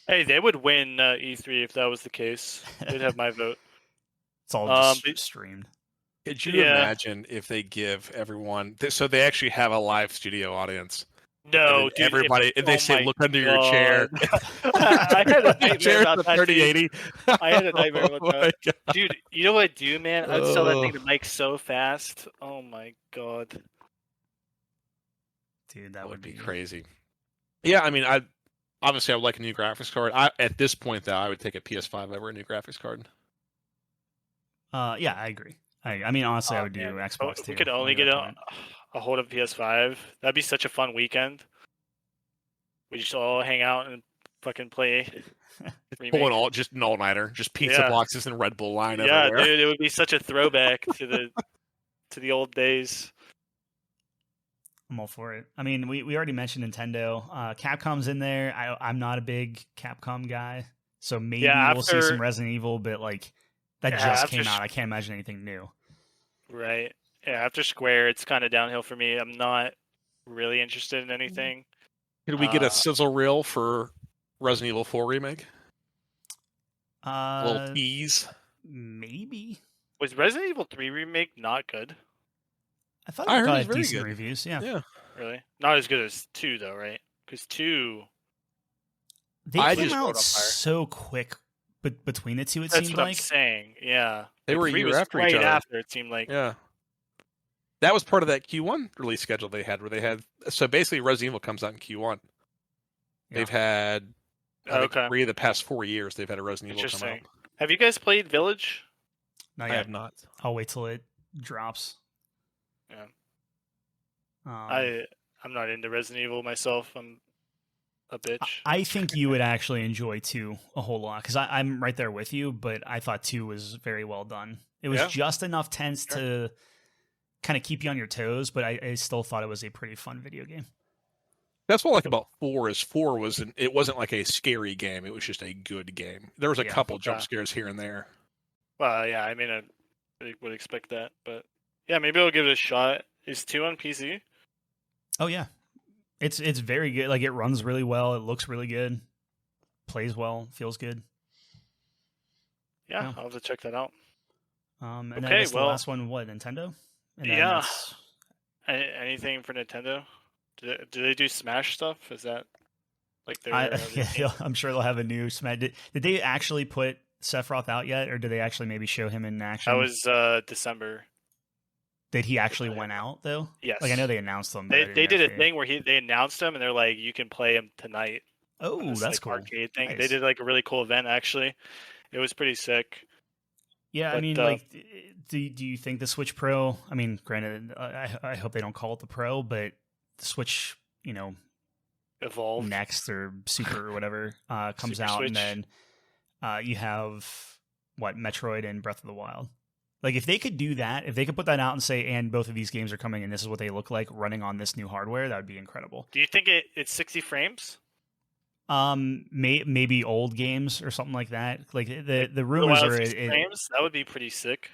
hey, they would win E3 if that was the case. They'd have my vote. It's all just but- streamed. Could you Yeah. imagine if they give everyone so they actually have a live studio audience? No, And dude, everybody, and they oh say, my "Look under your chair." I had a nightmare Chair's about the that, dude. 3080. I had a nightmare about Oh my God. Dude, you know what I'd do, man? I'd sell that thing to Ugh. Mike so fast. Oh my god. Dude, that That would would be be crazy. Yeah, I mean, Obviously, I would like a new graphics card. At this point, though, I would take a PS5 over a new graphics card. Yeah, I agree. I mean, honestly, I would do Man. Xbox If we too. could only at get that a point. hold of PS5, that'd be such a fun weekend. We just all hang out and fucking play. Pulling just an all-nighter, just pizza Yeah. boxes and Red Bull line Yeah, everywhere. dude, it would be such a throwback to the old days. I'm all for it. I mean, we already mentioned Nintendo. Capcom's in there. I'm not a big Capcom guy, so maybe we'll see some Resident Evil, but like that just came out. I can't imagine anything new. Right. Yeah, after Square, it's kind of downhill for me. I'm not really interested in anything. Could we get a sizzle reel for Resident Evil 4 remake? A little tease. Maybe. Was Resident Evil 3 remake not good? I thought it got decent reviews. Yeah. Really? Not as good as 2 though, right? Because 2. They came out so quick, but between the two, it seemed like. That's what I'm saying. Yeah. They were a year after each other. After, it seemed like. Yeah. That was part of that Q1 release schedule they had, where they had. So basically, Resident Evil comes out in Q1. Yeah. They've had 3 of the past 4 years. They've had a Resident Evil come out. Have you guys played Village? Not yet. I have not. I'll wait till it drops. Yeah. I'm not into Resident Evil myself. I'm a bitch. I think you would actually enjoy 2 a whole lot, because I'm right there with you, but I thought 2 was very well done. It was just enough tense to kind of keep you on your toes, but I still thought it was a pretty fun video game. That's what I like about 4 is 4 it wasn't like a scary game. It was just a good game. There was a couple jump scares here and there. Well, yeah, I mean, I would expect that, but yeah, maybe I'll give it a shot. Is 2 on PC? Oh yeah, it's very good. Like, it runs really well. It looks really good. Plays well. Feels good. Yeah, I'll have to check that out. And then I guess the last one, what, Nintendo? And yeah. Anything for Nintendo? Do they do Smash stuff? Is that like their? I'm sure they'll have a new Smash. Did they actually put Sephiroth out yet, or did they actually maybe show him in action? That was December. Did he actually went out though? Yes. Like, I know they announced them. They did a thing where they announced him, and they're like, you can play him tonight. Oh, that's cool. Arcade thing. Nice. They did like a really cool event actually. It was pretty sick. Yeah, but, I mean, like, do you think the Switch Pro? I mean, granted, I hope they don't call it the Pro, but the Switch, Evolve next or Super or whatever comes out, Switch. And then you have Metroid and Breath of the Wild. Like, if they could do that, if they could put that out and say, and both of these games are coming and this is what they look like running on this new hardware, that would be incredible. Do you think it's 60 frames? Maybe old games or something like that. Like, the rumors are frames. That would be pretty sick.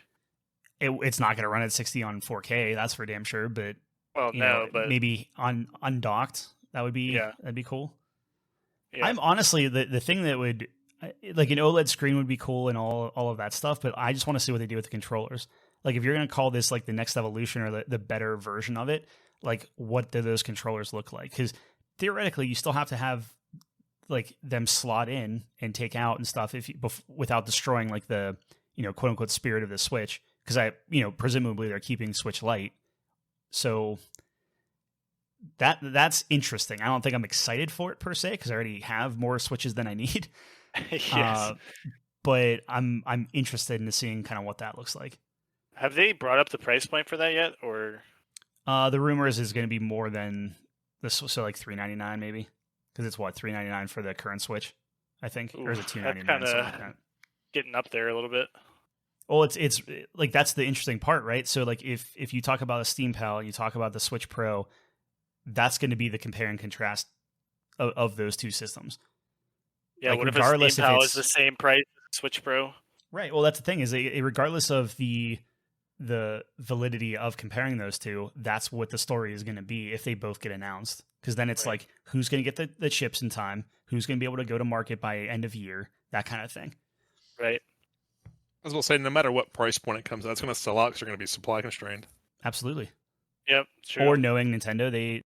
It's not going to run at 60 on 4K, that's for damn sure. But but maybe on undocked, that'd be cool. Yeah. I'm honestly the thing that would, like, an OLED screen would be cool and all of that stuff, but I just want to see what they do with the controllers. Like, if you're going to call this like the next evolution or the better version of it, like, what do those controllers look like? Because theoretically, you still have to have like them slot in and take out and stuff without destroying like the quote unquote spirit of the Switch. Because presumably they're keeping Switch Lite, so that's interesting. I don't think I'm excited for it per se, because I already have more Switches than I need. Yes. But I'm interested in seeing kind of what that looks like. Have they brought up the price point for that yet, or? The rumors is going to be more than this, so like $399 maybe, because it's $399 for the current Switch, I think, or is it $299? Something like that. Getting up there a little bit. Well, it's like, that's the interesting part, right? So like, if you talk about a Steam Pal and you talk about the Switch Pro, that's going to be the compare and contrast of those two systems. Yeah, like, what if a Steam Pal is the same price as Switch Pro? Right. Well, that's the thing, is regardless of the validity of comparing those two, that's what the story is going to be if they both get announced. Because then it's like, who's going to get the chips in time? Who's going to be able to go to market by end of year? That kind of thing. Right. I was going to say, no matter what price point it comes out, it's going to sell out because they're going to be supply constrained. Absolutely. Yep, true. Or knowing Nintendo, they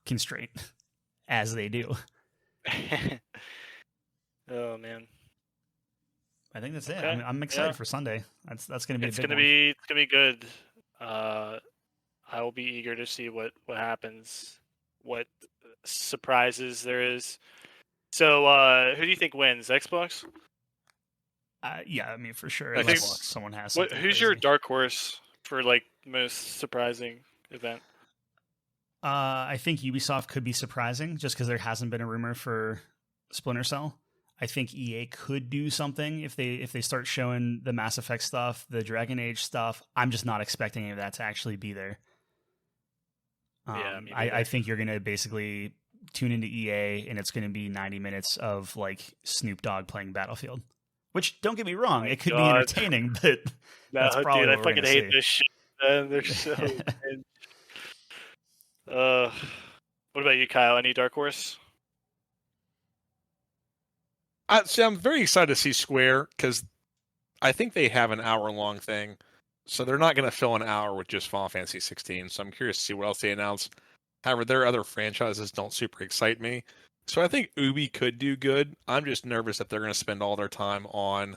constrain as they do. Oh man, I think that's it. I'm excited for Sunday. That's going to be. It's going to be good. I will be eager to see what happens. What surprises there is. So, who do you think wins? Xbox? Yeah, I mean for sure. I think- Unless someone has something Who's your crazy. dark horse for like most surprising event? I think Ubisoft could be surprising just because there hasn't been a rumor for Splinter Cell. I think EA could do something if they start showing the Mass Effect stuff, the Dragon Age stuff. I'm just not expecting any of that to actually be there. Yeah, me I neither. think you're gonna basically tune into EA and it's gonna be 90 minutes of like Snoop Dogg playing Battlefield. Which don't get me wrong, My it could be God. entertaining, but No, That's probably dude, I what we're fucking gonna hate see. this shit. Man. They're so cringe. What about you, Kyle? Any dark horse? I'm very excited to see Square because I think they have an hour-long thing, so they're not going to fill an hour with just Final Fantasy 16. So I'm curious to see what else they announce. However, their other franchises don't super excite me, so I think Ubi could do good. I'm just nervous that they're going to spend all their time on,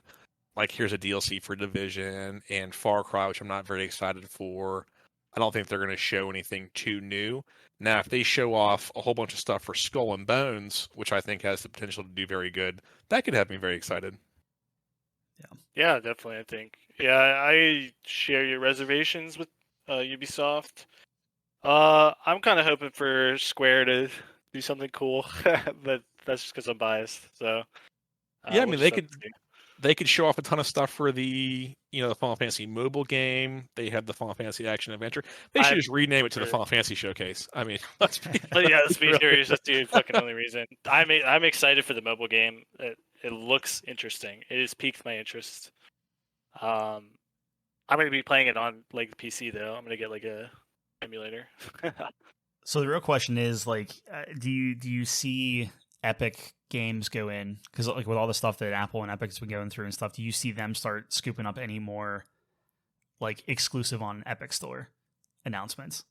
like, here's a DLC for Division and Far Cry, which I'm not very excited for. I don't think they're going to show anything too new. Now, if they show off a whole bunch of stuff for Skull and Bones, which I think has the potential to do very good, that could have me very excited. Yeah, definitely. I think. Yeah, I share your reservations with Ubisoft. I'm kind of hoping for Square to do something cool, but that's just because I'm biased. So. Yeah, I we'll mean, just have to see. they could show off a ton of stuff for the the Final Fantasy mobile game. They have the Final Fantasy Action Adventure. They should I- just rename it to the sure. Final Fantasy Showcase. I mean, let's be, But yeah, let's be real. serious. That's the fucking only reason. I'm excited for the mobile game. It looks interesting. It has piqued my interest. I'm gonna be playing it on like the PC though. I'm gonna get like a emulator. So the real question is like, do you see Epic Games go in because like with all the stuff that Apple and Epic has been going through and stuff? Do you see them start scooping up any more like exclusive on Epic Store announcements?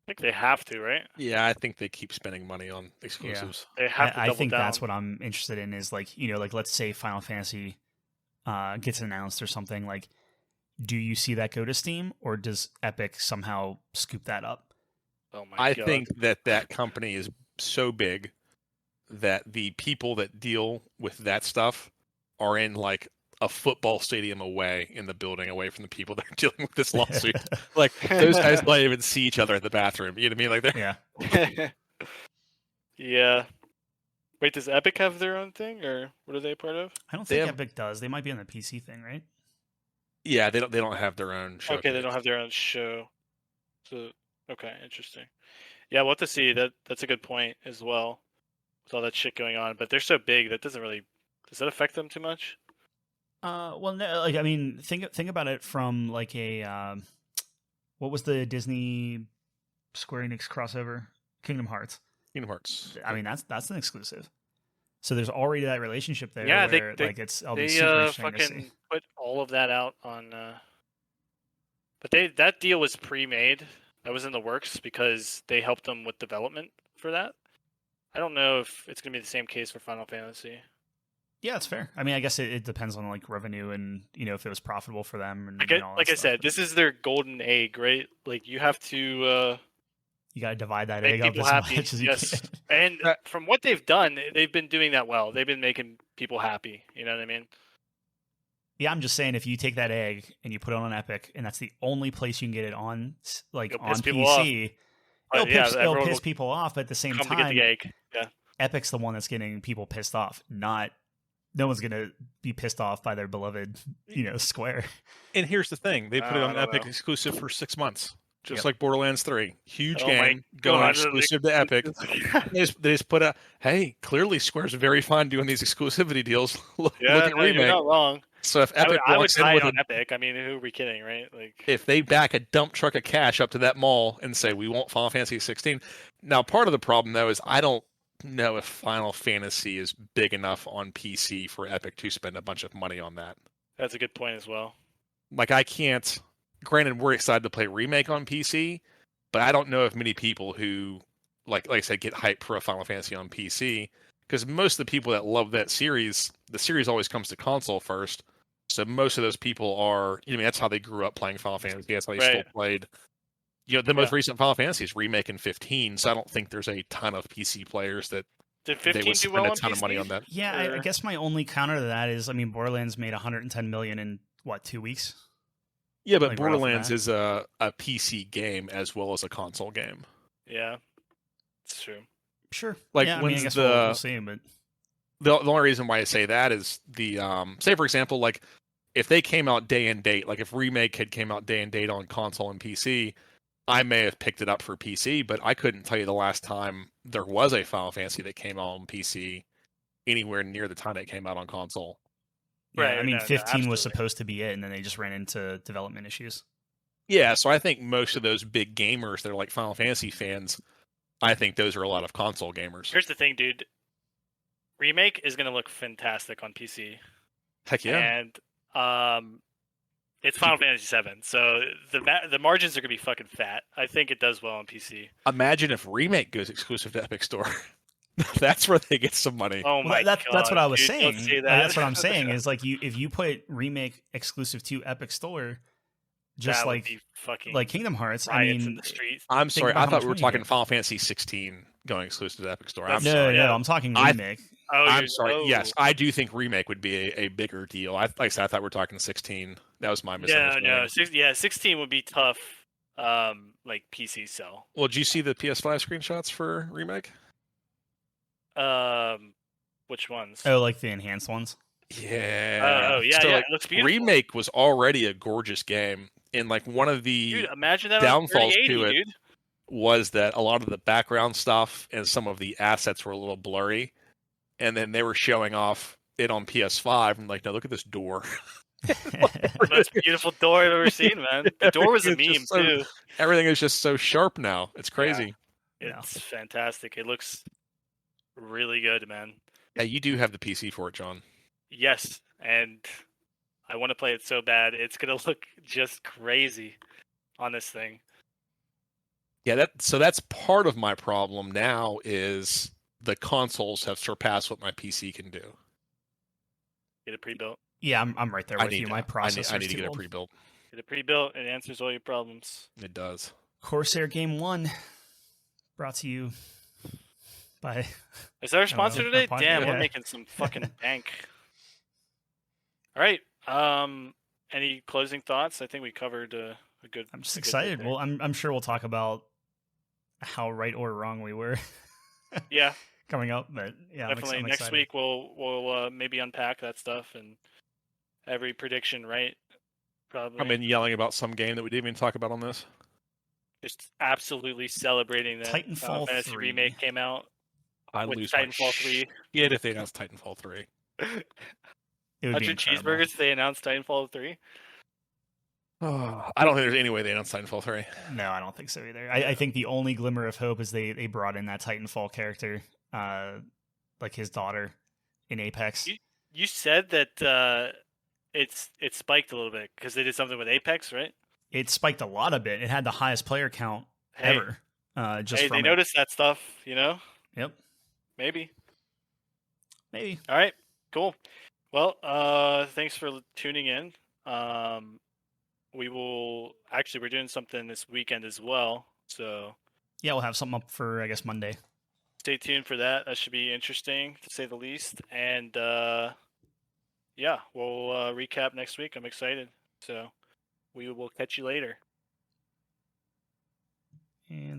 I think they have to, right? Yeah, I think they keep spending money on exclusives. They have to I double think down. that's what I'm interested in. Is like like let's say Final Fantasy gets announced or something. Like, do you see that go to Steam or does Epic somehow scoop that up? Oh my I god. think that company is so big that the people that deal with that stuff are in like a football stadium away in the building, away from the people that are dealing with this lawsuit. Like those guys don't even see each other in the bathroom. You know what I mean? Like they're Yeah. Yeah. Wait, does Epic have their own thing, or what are they a part of? I don't They think have- Epic does. They might be on the PC thing, right? yeah, they don't have their own show. Okay, they don't have their own show. So okay, interesting. Yeah, we'll have to see. That's a good point as well. With all that shit going on, but they're so big that doesn't really. Does that affect them too much? Well, no, like I mean, think about it from like a what was the Disney Square Enix crossover? Kingdom Hearts. Kingdom Hearts. I mean, that's an exclusive. So there's already that relationship there. Yeah, where, they- like it'll be They super interesting to see. fucking put all of that out on. But that deal was pre-made. That was in the works because they helped them with development for that. I don't know if it's gonna be the same case for Final Fantasy. Yeah, it's fair. I mean, I guess it depends on like revenue and if it was profitable for them. And, Like and all that like I stuff. said, this is their golden egg, right? Like you have to You got to divide that make egg up people as happy. much as you Yes, can. and from what they've done, they've been doing that well. They've been making people happy. You know what I mean? Yeah, I'm just saying if you take that egg and you put it on Epic, and that's the only place you can get it on, like It'll on piss people off. PC, But yeah, it'll everyone piss will people off. But at the same come to get time, the egg. Yeah. Epic's the one that's getting people pissed off. Not no one's gonna be pissed off by their beloved, Square. And here's the thing: they put it I on don't Epic know. exclusive for 6 months, just Yep. like Borderlands 3. Huge Oh my game going God, exclusive to Epic. They just put a hey, clearly Square's very fine doing these exclusivity deals. Look Yeah, at no, you're remake. not wrong. So if I would, Epic I would walks in buy with it a on Epic. I mean, who are we kidding, right? Like, if they back a dump truck of cash up to that mall and say we want Final Fantasy 16. Now, part of the problem though is I don't know if Final Fantasy is big enough on PC for Epic to spend a bunch of money on that. that's a good point as well. Like I can't. Granted, we're excited to play Remake on PC, but I don't know if many people who like I said get hyped for a Final Fantasy on PC because most of the people that love that series, the series always comes to console first. So most of those people are, that's how they grew up playing Final Fantasy. That's how they still Right. played the most Yeah. recent Final Fantasy is Remake in 15, so I don't think there's a ton of PC players that Did they 15 would do spend well a on ton of money PC? on that. Yeah, I Or- guess my only counter to that is, I mean, Borderlands made 110 million in what, 2 weeks? Yeah, but Like, right off the Borderlands bat. is a PC game as well as a console game. Yeah, it's true. Sure. Like, yeah, I mean, I when's guess the we'll see, but the only reason why I say that is the say for example, like if they came out day and date, like if Remake had came out day and date on console and PC, I may have picked it up for PC, but I couldn't tell you the last time there was a Final Fantasy that came out on PC anywhere near the time it came out on console. yeah, Right, I mean, no, 15 was absolutely. supposed to be it, and then they just ran into development issues. Yeah, so I think most of those big gamers that are like Final Fantasy fans, I think those are a lot of console gamers. Here's the thing, dude. Remake is gonna look fantastic on PC, Heck yeah. and it's Final Fantasy VII, so the margins are gonna be fucking fat. I think it does well on PC. Imagine if Remake goes exclusive to Epic Store. That's where they get some money. Oh Well, my that's god, what I was dude, saying. don't say Like, that. that's what I'm saying is like if you put Remake exclusive to Epic Store, just that would like be fucking Kingdom Hearts, I riots in mean, the streets. I'm sorry, about I how thought much we were money you talking get. Final Fantasy 16 going exclusive to Epic Store. I'm That's- sorry. no, yeah. I'm talking I- Remake. Oh, I'm you're- sorry. oh. Yes, I do think Remake would be a bigger deal. Like I said, I thought we were talking 16. That was my No, misunderstanding. no, 16 would be tough. Like PC sell. Well, did you see the PS5 screenshots for Remake? Which ones? Oh, like the enhanced ones. Yeah. Oh, yeah, So, yeah. like, It looks beautiful. Remake was already a gorgeous game, and like one of the Dude, imagine that downfalls on 3080, to it dude. was that a lot of the background stuff and some of the assets were a little blurry, and then they were showing off it on PS5. I'm like, no, look at this door. Most beautiful door I've ever seen, man. The door was a It's meme just so- too. Everything is just so sharp now. It's crazy. Yeah. It's fantastic. It looks really good, man. Yeah, you do have the PC for it, John. Yes, and I want to play it so bad. It's gonna look just crazy on this thing. Yeah, that's part of my problem now is the consoles have surpassed what my PC can do. Get it pre-built. Yeah, I'm right there with you. My processor I need to get a pre-built. Get it pre-built. It answers all your problems. It does. Corsair Game 1 brought to you by Is that our sponsor our today? podcast, Damn, we're yeah. making some fucking bank. All right. Any closing thoughts? I think we covered a good. I'm just a good bit excited. there. Well, I'm sure we'll talk about how right or wrong we were Yeah, coming up, but yeah, definitely. I'm Next excited. week we'll maybe unpack that stuff and every prediction, right? Probably. I've been yelling about some game that we didn't even talk about on this. Just absolutely celebrating that Final Titanfall Fantasy 3. remake came out. I With lose Titanfall my 3. shit if they announced Titanfall 3. It would be 100 incredible. cheeseburgers. They announced Titanfall 3. Oh, I don't think there's any way they announced Titanfall 3. No, I don't think so either. I think the only glimmer of hope is they brought in that Titanfall character, like his daughter in Apex. You said that it's spiked a little bit because they did something with Apex, right? It spiked a lot a bit. It had the highest player count Hey, ever. Just hey, from they it. noticed that stuff, you know? Yep, Maybe. maybe. All right, cool. Well, thanks for tuning in. We will actually we're doing something this weekend as well, so Yeah, we'll have something up for I guess Monday. stay tuned for that. That should be interesting to say the least. And yeah, we'll recap next week. I'm excited. So we will catch you later. And